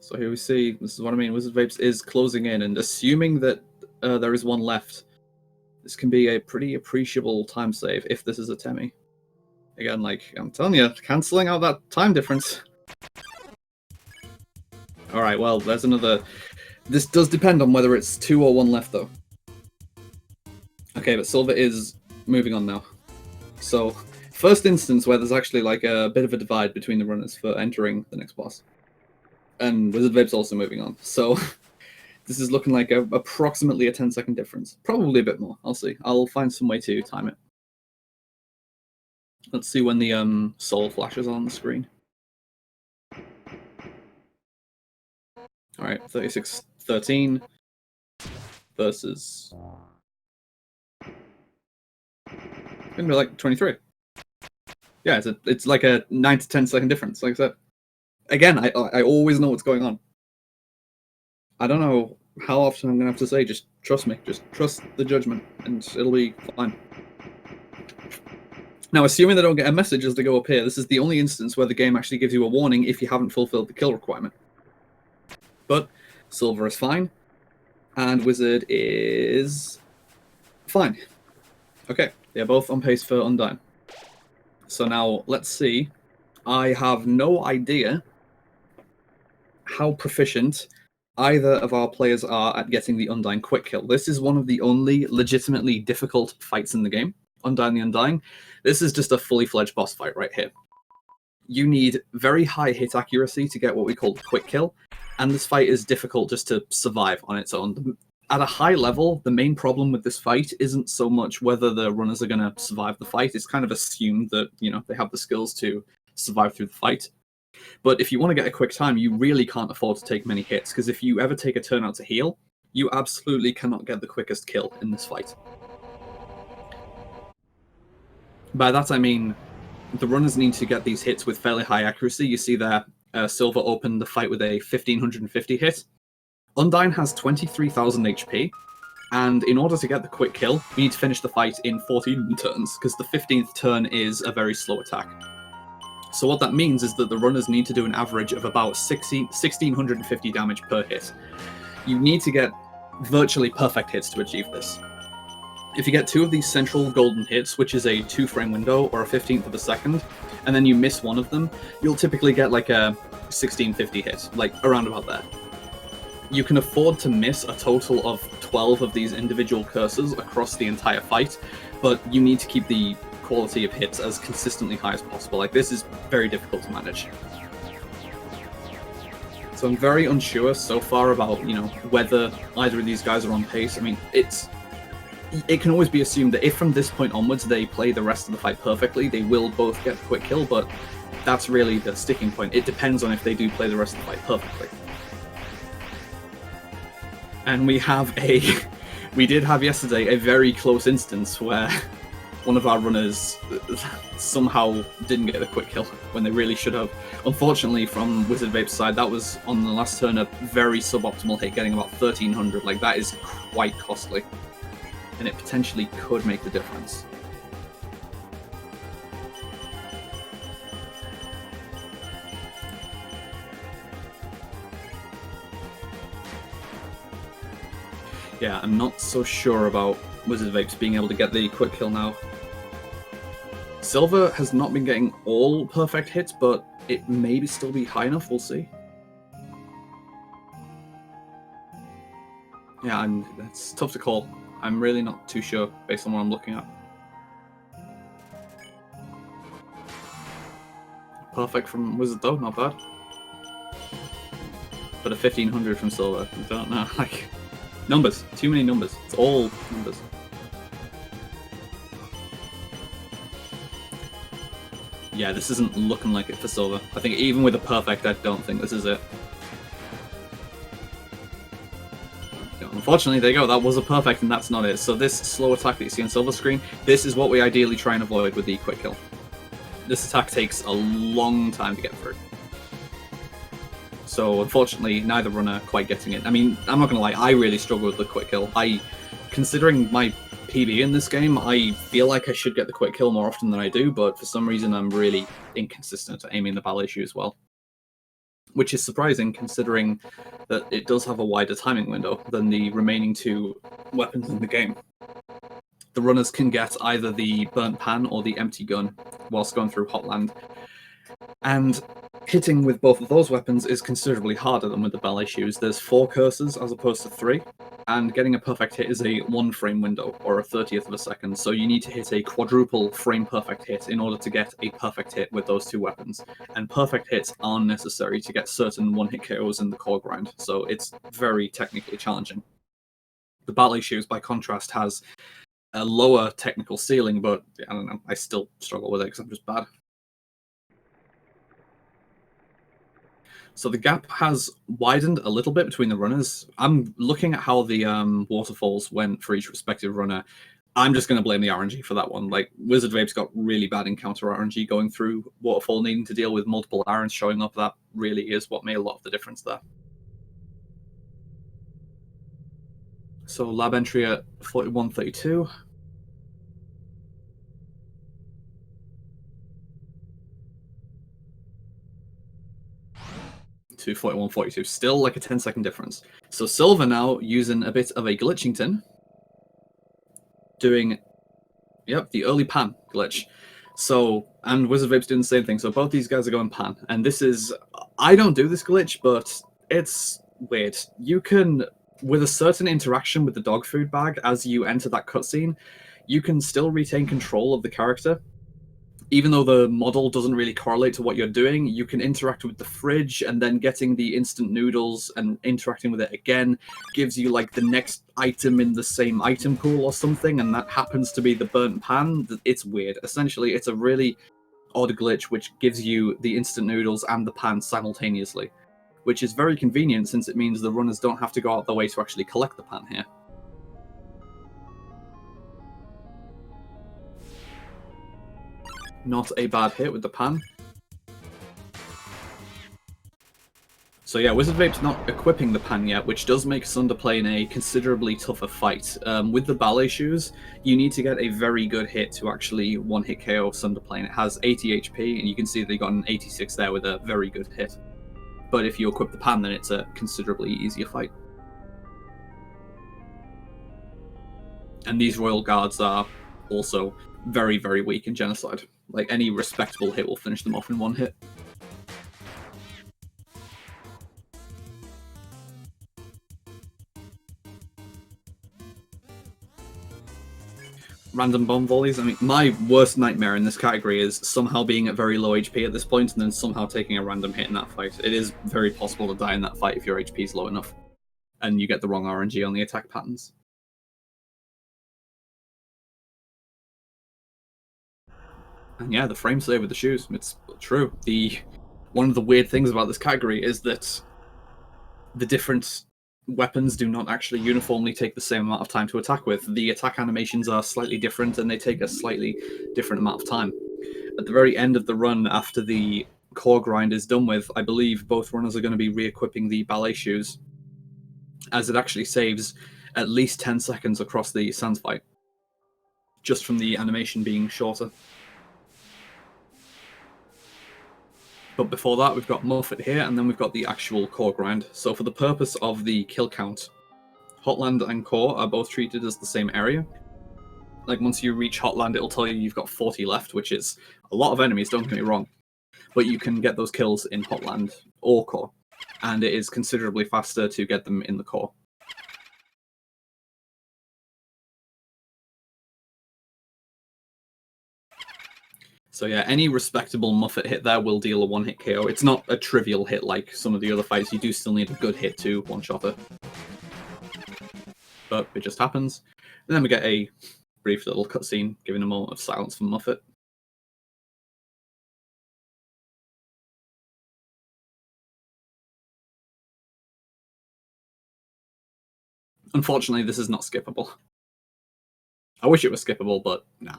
So here we see, this is what I mean, WizardVapes is closing in, and assuming that there is one left, this can be a pretty appreciable time save if this is a Temi. Again, like, I'm telling you, cancelling out that time difference. Alright, well, there's another... This does depend on whether it's 2 or 1 left, though. Okay, but Silver is moving on now. So, first instance where there's actually like a bit of a divide between the runners for entering the next boss. And WizardVapes also moving on. So, this is looking like approximately a 10-second difference. Probably a bit more. I'll see. I'll find some way to time it. Let's see when the soul flashes on the screen. Alright, 36-13 versus... Gonna be like 23. Yeah, it's like a 9 to 10 second difference, like I said. Again, I always know what's going on. I don't know how often I'm gonna have to say, just trust me, just trust the judgment, and it'll be fine. Now, assuming they don't get a message as they go up here, this is the only instance where the game actually gives you a warning if you haven't fulfilled the kill requirement. But Silver is fine, and Wizard is fine. Okay, they're both on pace for Undyne. So now, let's see. I have no idea how proficient either of our players are at getting the Undyne quick kill. This is one of the only legitimately difficult fights in the game. Undyne the Undying. This is just a fully fledged boss fight right here. You need very high hit accuracy to get what we call the quick kill, and this fight is difficult just to survive on its own. At a high level, the main problem with this fight isn't so much whether the runners are going to survive the fight. It's kind of assumed that, you know, they have the skills to survive through the fight. But if you want to get a quick time, you really can't afford to take many hits, because if you ever take a turn out to heal, you absolutely cannot get the quickest kill in this fight. By that I mean, the runners need to get these hits with fairly high accuracy. You see there, Silver opened the fight with a 1550 hit. Undyne has 23,000 HP, and in order to get the quick kill, we need to finish the fight in 14 turns, because the 15th turn is a very slow attack. So what that means is that the runners need to do an average of about 1,650 damage per hit. You need to get virtually perfect hits to achieve this. If you get 2 of these central golden hits, which is a 2-frame window or a 15th of a second, and then you miss one of them, you'll typically get like a 1,650 hit, like around about there. You can afford to miss a total of 12 of these individual curses across the entire fight, but you need to keep the quality of hits as consistently high as possible. Like, this is very difficult to manage. So I'm very unsure so far about, you know, whether either of these guys are on pace. I mean, it can always be assumed that if from this point onwards they play the rest of the fight perfectly, they will both get a quick kill, but that's really the sticking point. It depends on if they do play the rest of the fight perfectly. And we did have yesterday a very close instance where one of our runners somehow didn't get a quick kill when they really should have. Unfortunately, from WizardVapes' side, that was on the last turn a very suboptimal hit, getting about 1,300. Like, that is quite costly, and it potentially could make the difference. Yeah, I'm not so sure about WizardVapes being able to get the quick kill now. Silver has not been getting all perfect hits, but it may still be high enough, we'll see. Yeah, it's tough to call. I'm really not too sure based on what I'm looking at. perfect from Wizard though, not bad. But a 1500 from Silver, I don't know, like... Numbers, too many numbers. It's all numbers. Yeah, this isn't looking like it for Silver. I think even with a perfect, I don't think this is it. Unfortunately, there you go, that was a perfect and that's not it. So this slow attack that you see on Silver screen, this is what we ideally try and avoid with the quick kill. This attack takes a long time to get through. So unfortunately, neither runner quite getting it. I mean, I'm not gonna lie, I really struggle with the quick kill. Considering my PB in this game, I feel like I should get the quick kill more often than I do, but for some reason I'm really inconsistent at aiming the ball issue as well. Which is surprising considering that it does have a wider timing window than the remaining two weapons in the game. The runners can get either the burnt pan or the empty gun whilst going through Hotland. And hitting with both of those weapons is considerably harder than with the ballet shoes. There's 4 curses as opposed to 3, and getting a perfect hit is a 1 frame window, or a 30th of a second, so you need to hit a quadruple frame perfect hit in order to get a perfect hit with those 2 weapons. And perfect hits aren't necessary to get certain one-hit KOs in the core grind, so it's very technically challenging. The ballet shoes, by contrast, has a lower technical ceiling, but I don't know, I still struggle with it because I'm just bad. So the gap has widened a little bit between the runners. I'm looking at how the waterfalls went for each respective runner. I'm just going to blame the RNG for that one. Like, WizardVapes got really bad encounter RNG going through waterfall, needing to deal with multiple irons showing up. That really is what made a lot of the difference there. So lab entry at 4132. To 4142, still like a 10-second difference. So Silver now using a bit of a glitchington, doing, yep, the early pan glitch. So, and WizardVapes doing the same thing. So both these guys are going pan, and this is, I don't do this glitch, but it's weird. You can, with a certain interaction with the dog food bag as you enter that cutscene, you can still retain control of the character. Even though the model doesn't really correlate to what you're doing, you can interact with the fridge, and then getting the instant noodles and interacting with it again gives you like the next item in the same item pool or something, and that happens to be the burnt pan. It's weird. Essentially, it's a really odd glitch which gives you the instant noodles and the pan simultaneously, which is very convenient since it means the runners don't have to go out their way to actually collect the pan here. Not a bad hit with the pan. So yeah, WizardVapes not equipping the pan yet, which does make Sunderplane a considerably tougher fight. With the ballet shoes, you need to get a very good hit to actually one-hit KO Sunderplane. It has 80 HP, and you can see they got an 86 there with a very good hit. But if you equip the pan, then it's a considerably easier fight. And these Royal Guards are also very, very weak in Genocide. Like, any respectable hit will finish them off in one hit. Random bomb volleys. I mean, my worst nightmare in this category is somehow being at very low HP at this point and then somehow taking a random hit in that fight. It is very possible to die in that fight if your HP is low enough and you get the wrong RNG on the attack patterns. And yeah, the frame save with the shoes, it's true. One of the weird things about this category is that the different weapons do not actually uniformly take the same amount of time to attack with. The attack animations are slightly different and they take a slightly different amount of time. At the very end of the run, after the core grind is done with, I believe both runners are going to be re-equipping the ballet shoes, as it actually saves at least 10 seconds across the Sans fight, just from the animation being shorter. But before that, we've got Muffet here, and then we've got the actual core grind. So for the purpose of the kill count, Hotland and core are both treated as the same area. Like, once you reach Hotland, it'll tell you you've got 40 left, which is a lot of enemies, don't get me wrong. But you can get those kills in Hotland or core, and it is considerably faster to get them in the core. So yeah, any respectable Muffet hit there will deal a one-hit KO. It's not a trivial hit like some of the other fights. You do still need a good hit to one-shot it. But it just happens. And then we get a brief little cutscene giving a moment of silence for Muffet. Unfortunately, this is not skippable. I wish it was skippable, but nah.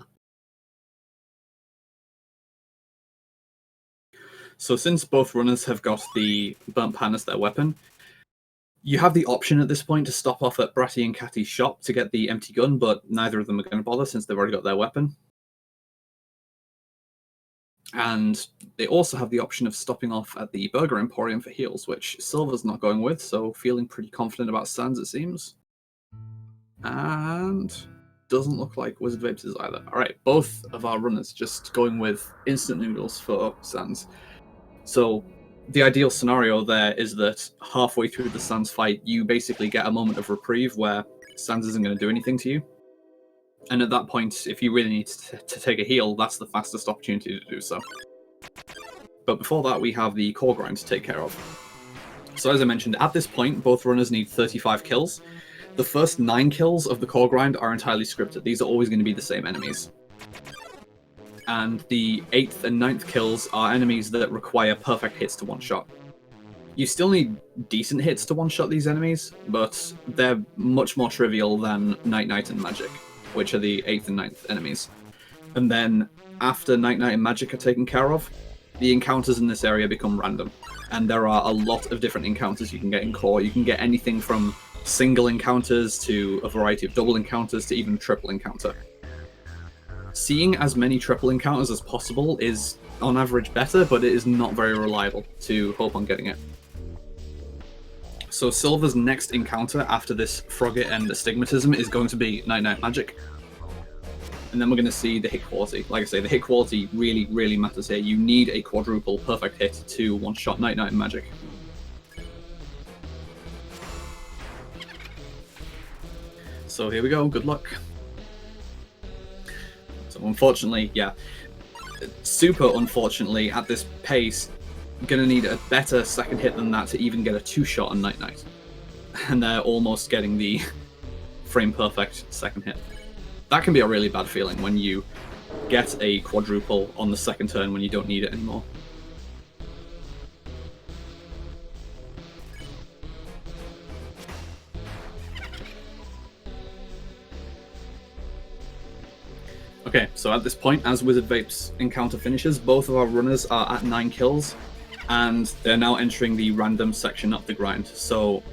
So since both runners have got the burnt pan as their weapon, you have the option at this point to stop off at Bratty and Catty's shop to get the empty gun, but neither of them are going to bother since they've already got their weapon. And they also have the option of stopping off at the Burger Emporium for heals, which Silver's not going with, so feeling pretty confident about Sans, it seems. And doesn't look like WizardVapes is either. Alright, both of our runners just going with instant noodles for Sans. So the ideal scenario there is that halfway through the Sans fight, you basically get a moment of reprieve where Sans isn't going to do anything to you. And at that point, if you really need to take a heal, that's the fastest opportunity to do so. But before that, we have the core grind to take care of. So as I mentioned, at this point, both runners need 35 kills. The first 9 kills of the core grind are entirely scripted. These are always going to be the same enemies. And the 8th and 9th kills are enemies that require perfect hits to one-shot. You still need decent hits to one-shot these enemies, but they're much more trivial than Night Knight and Magic, which are the 8th and 9th enemies. And then, after Night Knight and Magic are taken care of, the encounters in this area become random. And there are a lot of different encounters you can get in core. You can get anything from single encounters to a variety of double encounters to even triple encounter. Seeing as many triple encounters as possible is, on average, better, but it is not very reliable to hope on getting it. So Silver's next encounter after this Frogget and Astigmatism is going to be Night Knight Magic. And then we're going to see the hit quality. Like I say, the hit quality really, really matters here. You need a quadruple perfect hit to one-shot Night Knight Magic. So here we go, good luck. So unfortunately, yeah, super unfortunately, at this pace, gonna need a better second hit than that to even get a 2-shot on Night Knight. And they're almost getting the frame perfect second hit. That can be a really bad feeling when you get a quadruple on the second turn when you don't need it anymore. Okay, so at this point, as WizardVapes encounter finishes, both of our runners are at 9 kills, and they're now entering the random section of the grind. So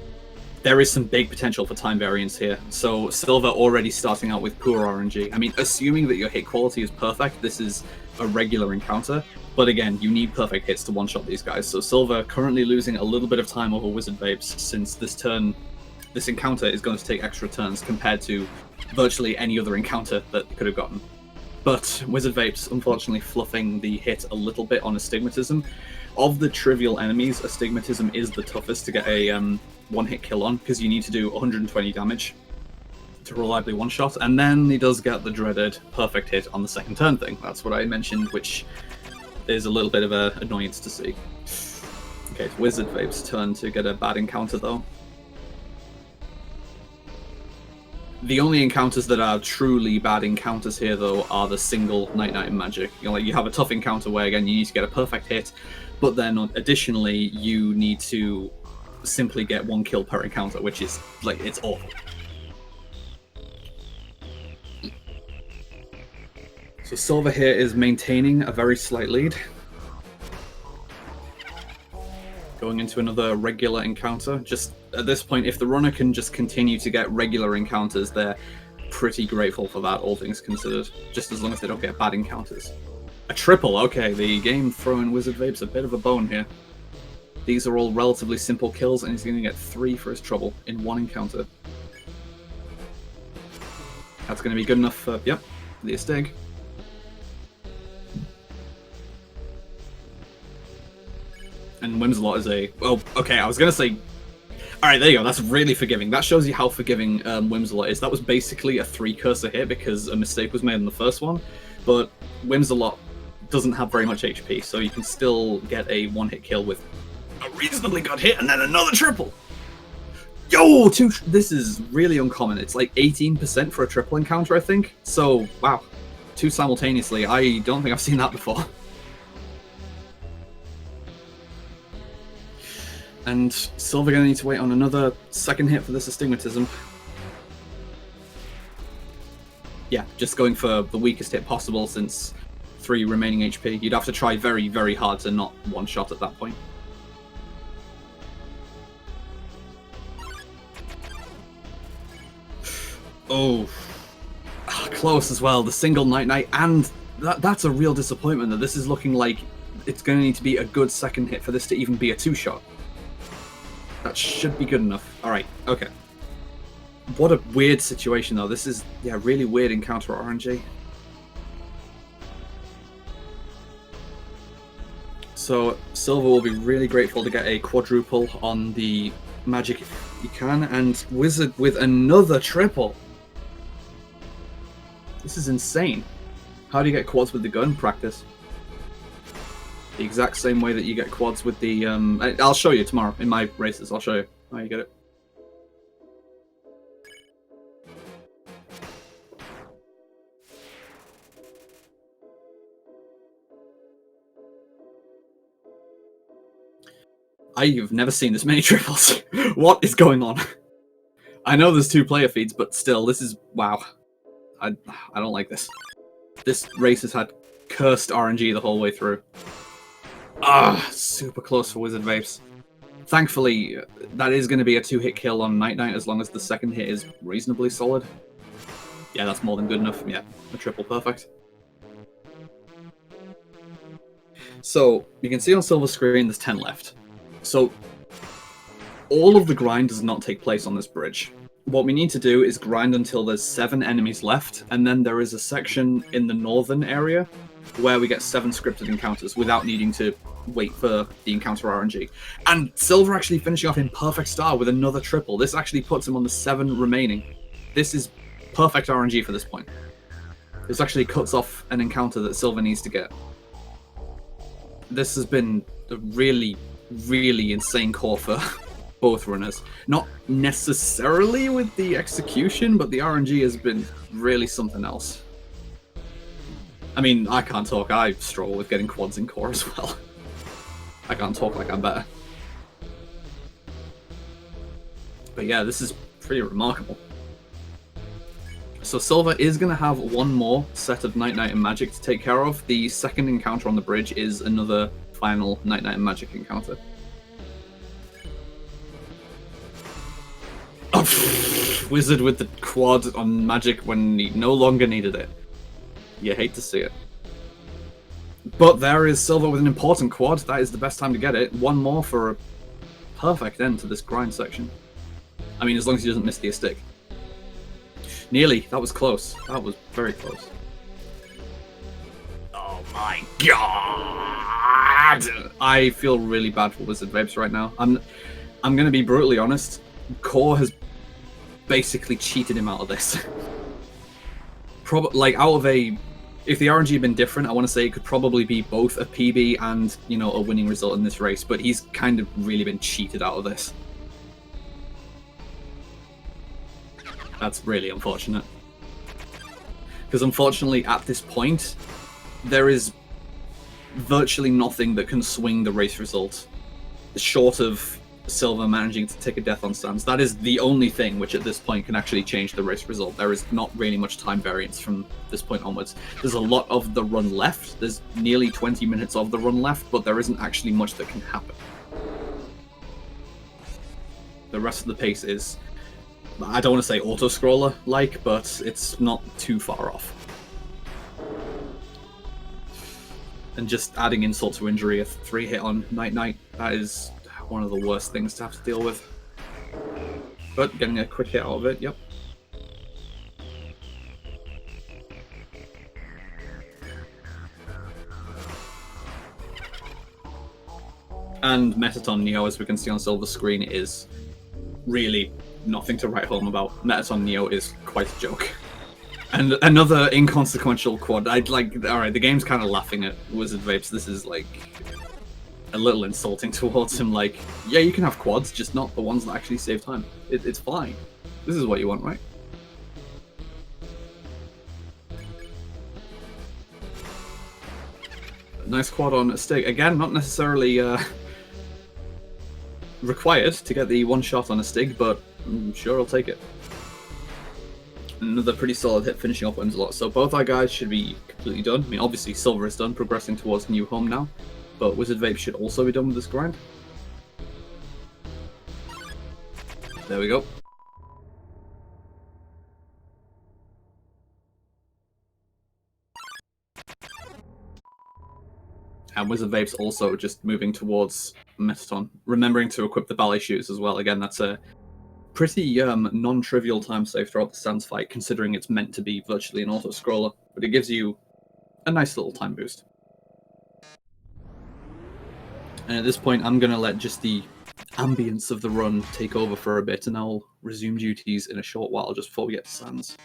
there is some big potential for time variance here. So Silver already starting out with poor RNG. I mean, assuming that your hit quality is perfect, this is a regular encounter. But again, you need perfect hits to one-shot these guys. So Silver currently losing a little bit of time over WizardVapes since this encounter is going to take extra turns compared to virtually any other encounter that they could have gotten. But WizardVapes, unfortunately, fluffing the hit a little bit on Astigmatism. Of the trivial enemies, Astigmatism is the toughest to get a one-hit kill on, because you need to do 120 damage to reliably one-shot, and then he does get the dreaded perfect hit on the second turn thing. That's what I mentioned, which is a little bit of an annoyance to see. Okay, it's WizardVapes' turn to get a bad encounter, though. The only encounters that are truly bad encounters here, though, are the single Night Knight and Magic. You know, like you have a tough encounter where, again, you need to get a perfect hit, but then additionally, you need to simply get 1 kill per encounter, which is, like, it's awful. So Silver here is maintaining a very slight lead. Going into another regular encounter. Just at this point, if the runner can just continue to get regular encounters, they're pretty grateful for that, all things considered. Just as long as they don't get bad encounters. A triple, okay, the game throwing WizardVapes a bit of a bone here. These are all relatively simple kills, and he's going to get 3 for his trouble in 1 encounter. That's going to be good enough for, yep, the Astig. And Whimsalot is a... Well, okay, I was going to say... Alright, there you go, that's really forgiving. That shows you how forgiving Whimsalot is. That was basically a 3 cursor hit because a mistake was made in the first one, but Whimsalot doesn't have very much HP, so you can still get a one-hit kill with a reasonably good hit and then another triple. Yo, this is really uncommon. It's like 18% for a triple encounter, I think. So, wow, 2 simultaneously. I don't think I've seen that before. And Silver gonna need to wait on another second hit for this Astigmatism. Yeah, just going for the weakest hit possible since 3 remaining HP. You'd have to try very, very hard to not one-shot at that point. Oh, close as well. The single Night, and that's a real disappointment that this is looking like it's going to need to be a good second hit for this to even be a 2-shot. That should be good enough. All right, okay. What a weird situation, though. This is, yeah, really weird encounter RNG. So Silver will be really grateful to get a quadruple on the magic if you can, and Wizard with another triple. This is insane. How do you get quads with the gun? Practice. The exact same way that you get quads with the... I'll show you tomorrow in my races. I'll show you how you get it. I've never seen this many triples. What is going on? I know there's 2 player feeds, but still, this is... Wow. I don't like this. This race has had cursed RNG the whole way through. Ah, super close for WizardVapes. Thankfully, that is going to be a 2-hit kill on Night as long as the second hit is reasonably solid. Yeah, that's more than good enough. Yeah, a triple perfect. So, you can see on Silver's screen there's 10 left. So, all of the grind does not take place on this bridge. What we need to do is grind until there's 7 enemies left, and then there is a section in the northern area where we get 7 scripted encounters without needing to wait for the encounter RNG. And Silver actually finishing off in perfect style with another triple. This actually puts him on the 7 remaining. This is perfect RNG for this point. This actually cuts off an encounter that Silver needs to get. This has been a really, really insane core for both runners. Not necessarily with the execution, but the RNG has been really something else. I mean, I can't talk. I struggle with getting quads in core as well. I can't talk like I'm better. But yeah, this is pretty remarkable. So Silver is going to have 1 more set of Night and Magic to take care of. The second encounter on the bridge is another final Night and Magic encounter. Wizard with the quad on Magic when he no longer needed it. You hate to see it. But there is Silver with an important quad. That is the best time to get it. 1 more for a perfect end to this grind section. I mean, as long as he doesn't miss the stick. Nearly. That was close. That was very close. Oh my god! I feel really bad for WizardVapes right now. I'm going to be brutally honest. Core has basically cheated him out of this. Like, out of a... If the RNG had been different, I want to say it could probably be both a PB and, you know, a winning result in this race, but he's kind of really been cheated out of this. That's really unfortunate. Because unfortunately, at this point, there is virtually nothing that can swing the race result, short of Silver managing to take a death on stands. That is the only thing which at this point can actually change the race result. There is not really much time variance from this point onwards. There's a lot of the run left. There's nearly 20 minutes of the run left, but there isn't actually much that can happen. The rest of the pace is, I don't want to say auto-scroller-like, but it's not too far off. And just adding insult to injury, a 3-hit on Night, that is one of the worst things to have to deal with. But getting a quick hit out of it, yep. And Metaton Neo, as we can see on Silver's screen, is really nothing to write home about. Metaton Neo is quite a joke. And another inconsequential quad. I'd like. All right, the game's kind of laughing at WizardVapes. This is like a little insulting towards him. Like, yeah, you can have quads, just not the ones that actually save time. It's fine. This is what you want, right? Nice quad on a stick. Again, not necessarily required to get the one shot on a stick, but I'm sure I'll take it. Another pretty solid hit finishing off Wimslot. So both our guys should be completely done. I mean, obviously Silver is done, progressing towards new home now, but WizardVapes should also be done with this grind. There we go. And WizardVapes also just moving towards Metaton, remembering to equip the ballet shoes as well. Again, that's a pretty non-trivial time save throughout the Sands fight, considering it's meant to be virtually an auto-scroller, but it gives you a nice little time boost. And at this point, I'm going to let just the ambience of the run take over for a bit, and I'll resume duties in a short while just before we get to Sands.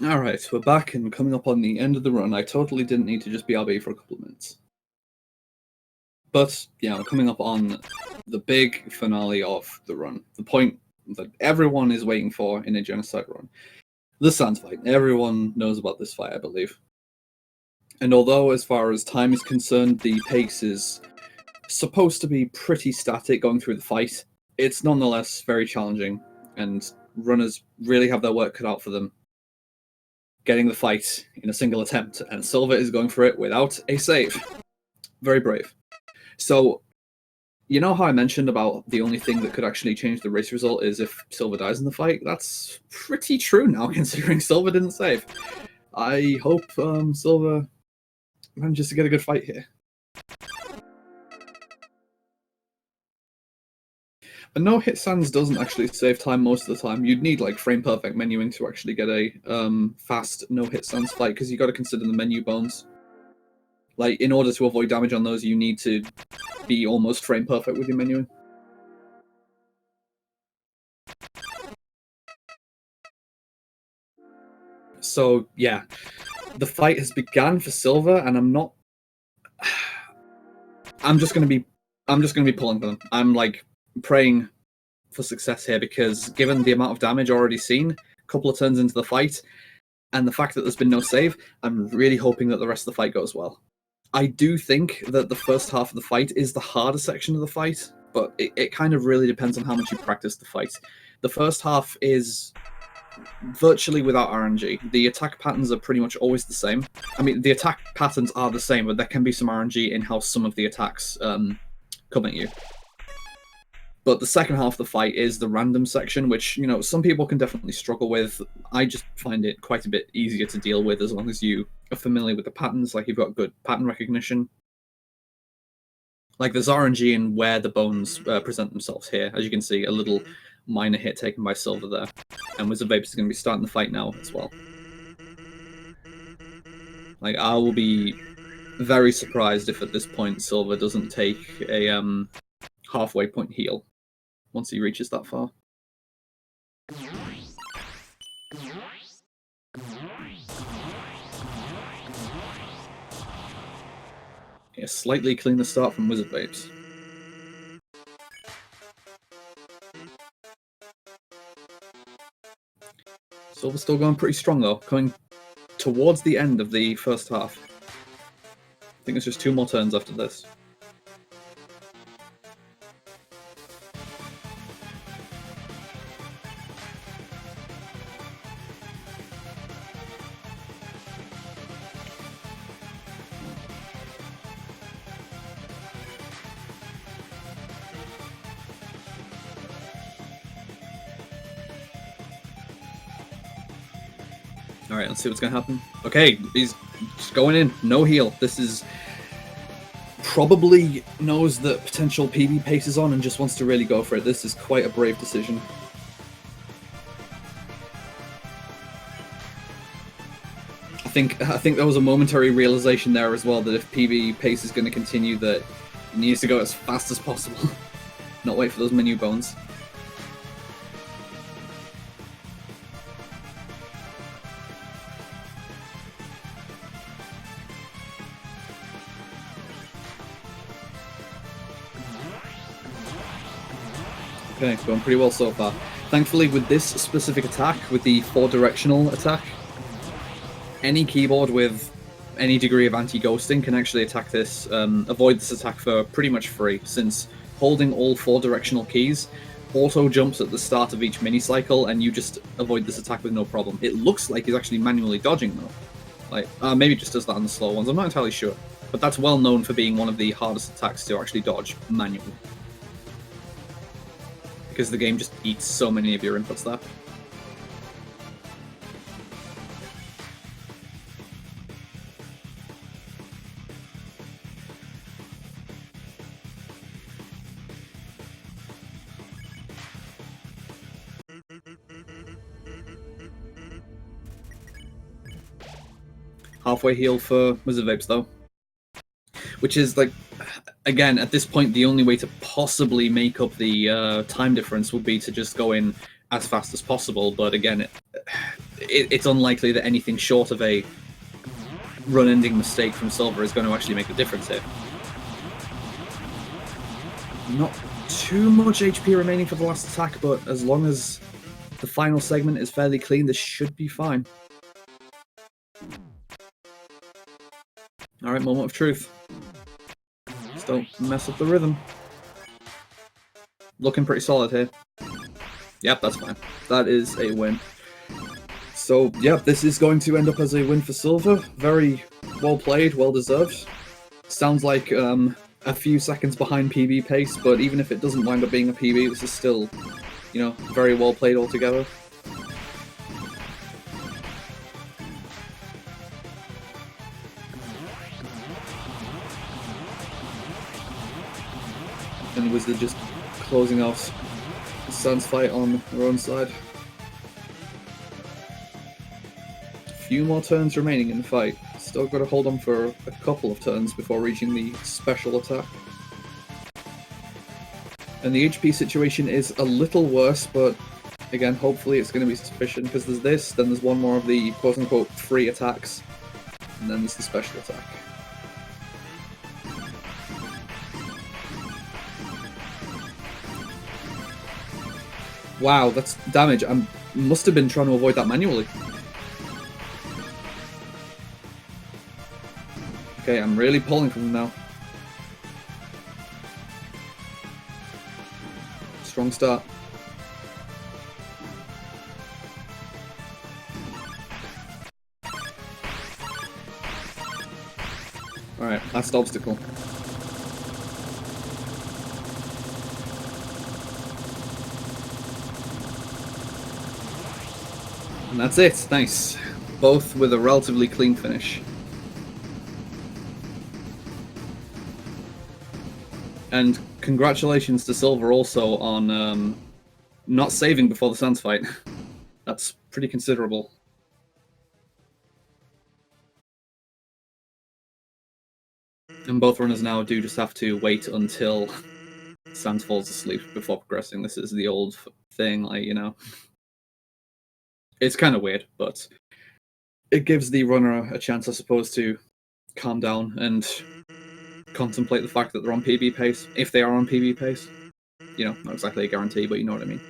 Alright, we're back and coming up on the end of the run. I totally didn't need to just BRB for a couple of minutes. But, yeah, we're coming up on the big finale of the run. The point that everyone is waiting for in a Genocide run. The Sands fight. Everyone knows about this fight, I believe. And although, as far as time is concerned, the pace is supposed to be pretty static going through the fight, it's nonetheless very challenging, and runners really have their work cut out for them getting the fight in a single attempt, and Silver is going for it without a save. Very brave. So, you know how I mentioned about the only thing that could actually change the race result is if Silver dies in the fight? That's pretty true now, considering Silver didn't save. I hope Silver manages to get a good fight here. A no-hit Sands doesn't actually save time most of the time. You'd need like frame-perfect menuing to actually get a fast no-hit Sands fight, because you got to consider the menu bones. Like, in order to avoid damage on those, you need to be almost frame-perfect with your menuing. So, yeah. The fight has begun for Silver, and I'm just gonna be pulling for them. I'm like praying for success here, because given the amount of damage already seen, a couple of turns into the fight, and the fact that there's been no save, I'm really hoping that the rest of the fight goes well. I do think that the first half of the fight is the harder section of the fight, but it kind of really depends on how much you practice the fight. The first half is virtually without RNG. The attack patterns are pretty much always the same. I mean, the attack patterns are the same, but there can be some RNG in how some of the attacks come at you. But the second half of the fight is the random section, which, you know, some people can definitely struggle with. I just find it quite a bit easier to deal with as long as you are familiar with the patterns, like you've got good pattern recognition. Like, there's RNG in where the bones present themselves here. As you can see, a little minor hit taken by Silver there. And WizardVapes is going to be starting the fight now as well. Like, I will be very surprised if at this point Silver doesn't take a halfway point heal once he reaches that far. Yeah, slightly cleaner start from WizardVapes. Silver's still going pretty strong though, coming towards the end of the first half. I think it's just 2 more turns after this. Alright, let's see what's going to happen. Okay, he's just going in. No heal. This is... probably knows that potential PB pace is on and just wants to really go for it. This is quite a brave decision. I think there was a momentary realization there as well that if PB pace is going to continue, that it needs to go as fast as possible. Not wait for those menu bones. Okay, going pretty well so far. Thankfully, with this specific attack, with the 4-directional attack, any keyboard with any degree of anti-ghosting can actually attack this, avoid this attack for pretty much free, since holding all 4-directional keys auto jumps at the start of each mini cycle, and you just avoid this attack with no problem. It looks like he's actually manually dodging though. Like, maybe just does that on the slow ones, I'm not entirely sure. But that's well known for being one of the hardest attacks to actually dodge manually. Because the game just eats so many of your inputs there. Halfway heal for WizardVapes though. Which is, like, again, at this point, the only way to possibly make up the time difference would be to just go in as fast as possible, but again, it's unlikely that anything short of a run-ending mistake from Silver is going to actually make a difference here. Not too much HP remaining for the last attack, but as long as the final segment is fairly clean, this should be fine. Alright, moment of truth. Just don't mess up the rhythm. Looking pretty solid here. Yep, that's fine. That is a win. So, yeah, this is going to end up as a win for Silver. Very well played, well deserved. Sounds like a few seconds behind PB pace, but even if it doesn't wind up being a PB, this is still, you know, very well played altogether. And Wizard just closing off Sun's fight on their own side. A few more turns remaining in the fight. Still got to hold on for a couple of turns before reaching the special attack. And the HP situation is a little worse, but again, hopefully it's going to be sufficient, because there's this, then there's one more of the quote-unquote free attacks, and then there's the special attack. Wow, that's damage. I must have been trying to avoid that manually. Okay, I'm really pulling from him now. Strong start. Alright, last obstacle. And that's it, nice. Both with a relatively clean finish. And congratulations to Silver also on not saving before the Sans fight. That's pretty considerable. And both runners now do just have to wait until Sans falls asleep before progressing. This is the old thing, like, you know. It's kind of weird, but it gives the runner a chance, I suppose, to calm down and contemplate the fact that they're on PB pace, if they are on PB pace. You know, not exactly a guarantee, but you know what I mean.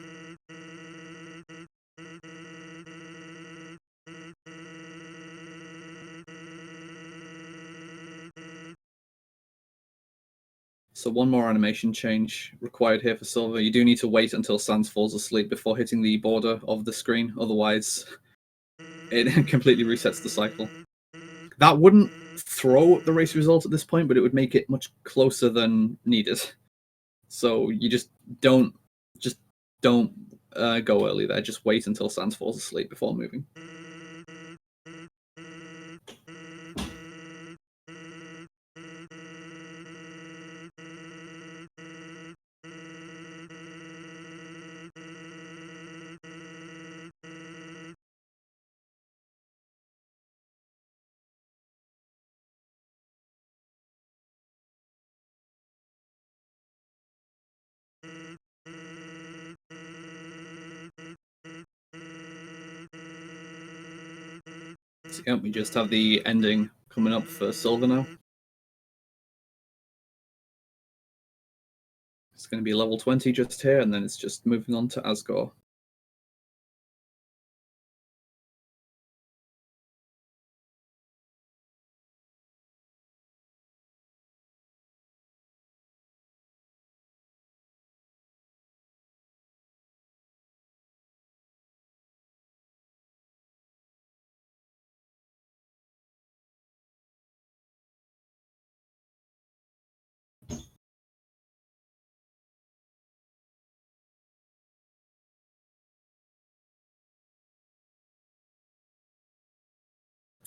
So one more animation change required here for Silver. You do need to wait until Sans falls asleep before hitting the border of the screen, otherwise it completely resets the cycle. That wouldn't throw the race result at this point, but it would make it much closer than needed. So you just don't go early there. Just wait until Sans falls asleep before moving. So yeah, we just have the ending coming up for Silver now. It's going to be level 20 just here, and then it's just moving on to Asgore.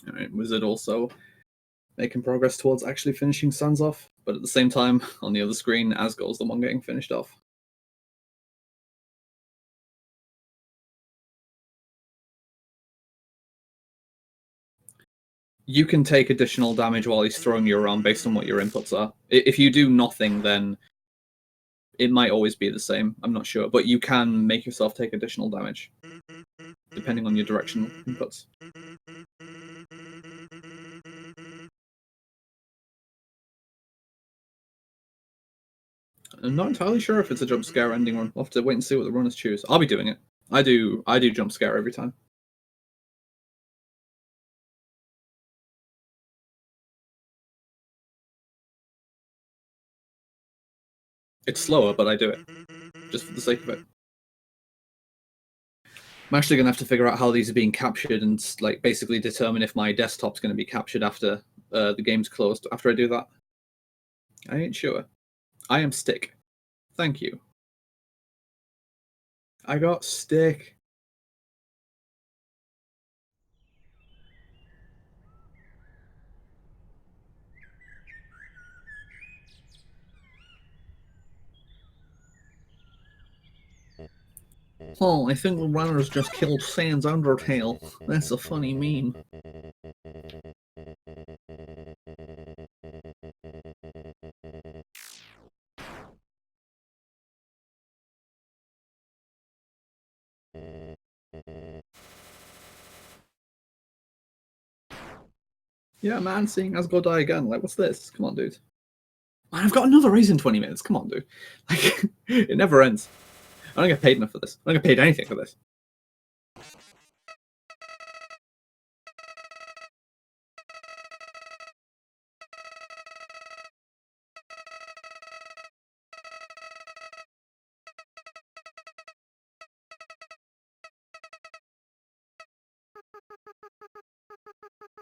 All right, Wizard also making progress towards actually finishing Sans off, but at the same time, on the other screen, Asgore's the one getting finished off. You can take additional damage while he's throwing you around based on what your inputs are. If you do nothing, then it might always be the same. I'm not sure, but you can make yourself take additional damage depending on your directional inputs. I'm not entirely sure if it's a jump scare ending run. We'll have to wait and see what the runners choose. I'll be doing it. I do jump scare every time. It's slower, but I do it just for the sake of it. I'm actually going to have to figure out how these are being captured and like basically determine if my desktop's going to be captured after the game's closed. After I do that, I ain't sure. I am Stick. Thank you. I got Stick. Oh, I think the runners just killed Sans Undertale. That's a funny meme. Yeah, man, seeing Asgore die again. Like, what's this? Come on, dude. Man, I've got another race in 20 minutes. Come on, dude. Like, it never ends. I don't get paid enough for this. I don't get paid anything for this.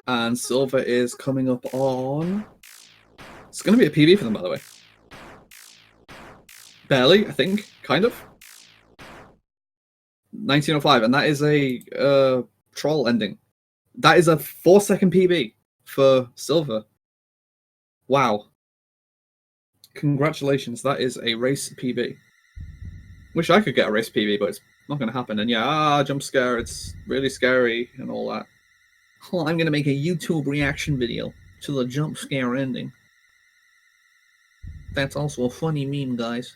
And Silver is coming up on... It's going to be a PB for them, by the way. Barely, I think. Kind of. 1905, and that is a troll ending. That is a 4-second PB for Silver. Wow. Congratulations, that is a race PB. Wish I could get a race PB, but it's not going to happen. And yeah, jump scare, it's really scary and all that. Well, I'm going to make a YouTube reaction video to the jump scare ending. That's also a funny meme, guys.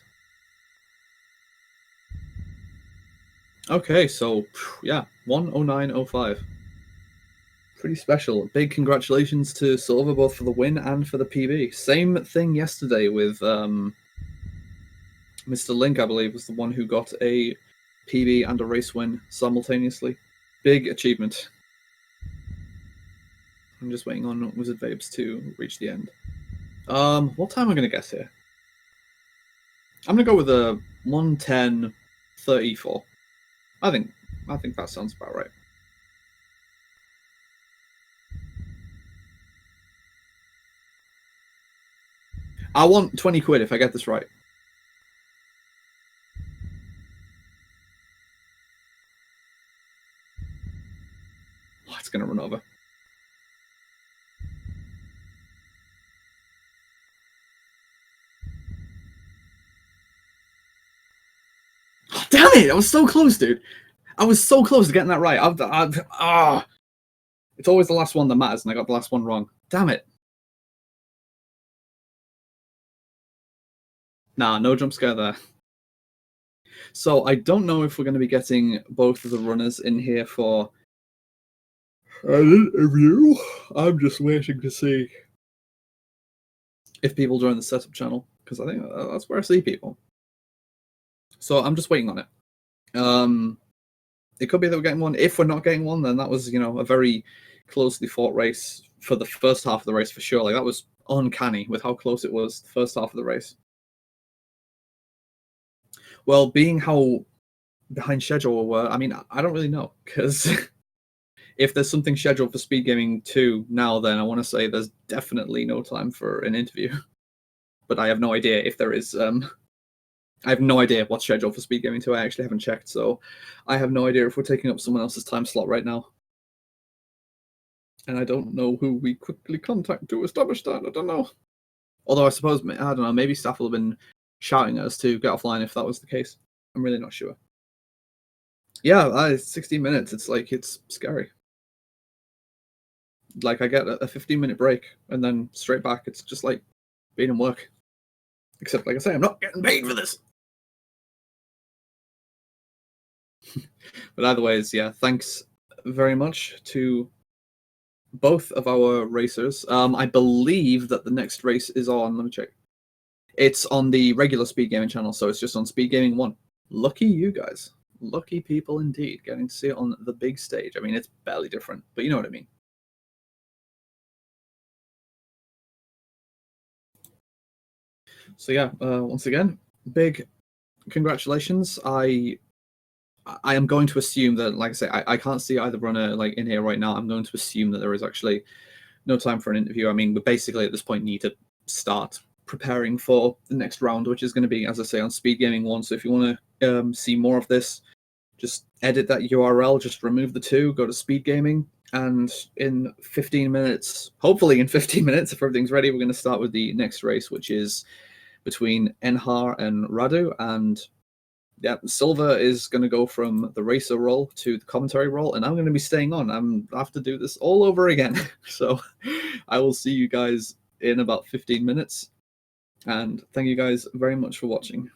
Okay, so yeah, 109.05. Pretty special. Big congratulations to Silver both for the win and for the PB. Same thing yesterday with Mr. Link, I believe, was the one who got a PB and a race win simultaneously. Big achievement. I'm just waiting on WizardVapes to reach the end. What time am I going to guess here? I'm going to go with a 1:10:34. I think that sounds about right. I want 20 quid if I get this right. Oh, it's going to run over. Oh, damn it! I was so close, dude. I was so close to getting that right. It's always the last one that matters, and I got the last one wrong. Damn it. Nah, no jump scare there. So I don't know if we're going to be getting both of the runners in here for an interview. I'm just waiting to see if people join the setup channel, because I think that's where I see people. So I'm just waiting on it. It could be that we're getting one. If we're not getting one, then that was, a very closely fought race for the first half of the race for sure. Like, that was uncanny with how close it was the first half of the race. Well, being how behind schedule we were, I mean, I don't really know, because if there's something scheduled for SpeedGaming 2 now, then I want to say there's definitely no time for an interview. But I have no idea if there is. I have no idea what's scheduled for SpeedGaming 2. I actually haven't checked, so I have no idea if we're taking up someone else's time slot right now. And I don't know who we quickly contact to establish that. I don't know. Although I suppose, I don't know, maybe staff will have been shouting at us to get offline if that was the case. I'm really not sure. Yeah, 16 minutes. It's scary. Like, I get a 15-minute break and then straight back. It's just like being in work. Except, like I say, I'm not getting paid for this. But either ways, yeah, thanks very much to both of our racers. I believe that the next race is on, let me check. It's on the regular SpeedGaming channel, so it's just on SpeedGaming 1. Lucky you guys. Lucky people indeed, getting to see it on the big stage. I mean, it's barely different, but you know what I mean. So yeah, once again, big congratulations. I am going to assume that, like I say, I can't see either runner like in here right now. I'm going to assume that there is actually no time for an interview. I mean, we basically at this point need to start preparing for the next round, which is going to be, as I say, on SpeedGaming 1. So if you want to see more of this, just edit that URL, just remove the 2, go to SpeedGaming, and in 15 minutes, hopefully in 15 minutes, if everything's ready, we're going to start with the next race, which is between Enhar and Radu. And yeah, Silver is going to go from the racer role to the commentary role, and I'm going to be staying on. I have to do this all over again. So I will see you guys in about 15 minutes. And thank you guys very much for watching.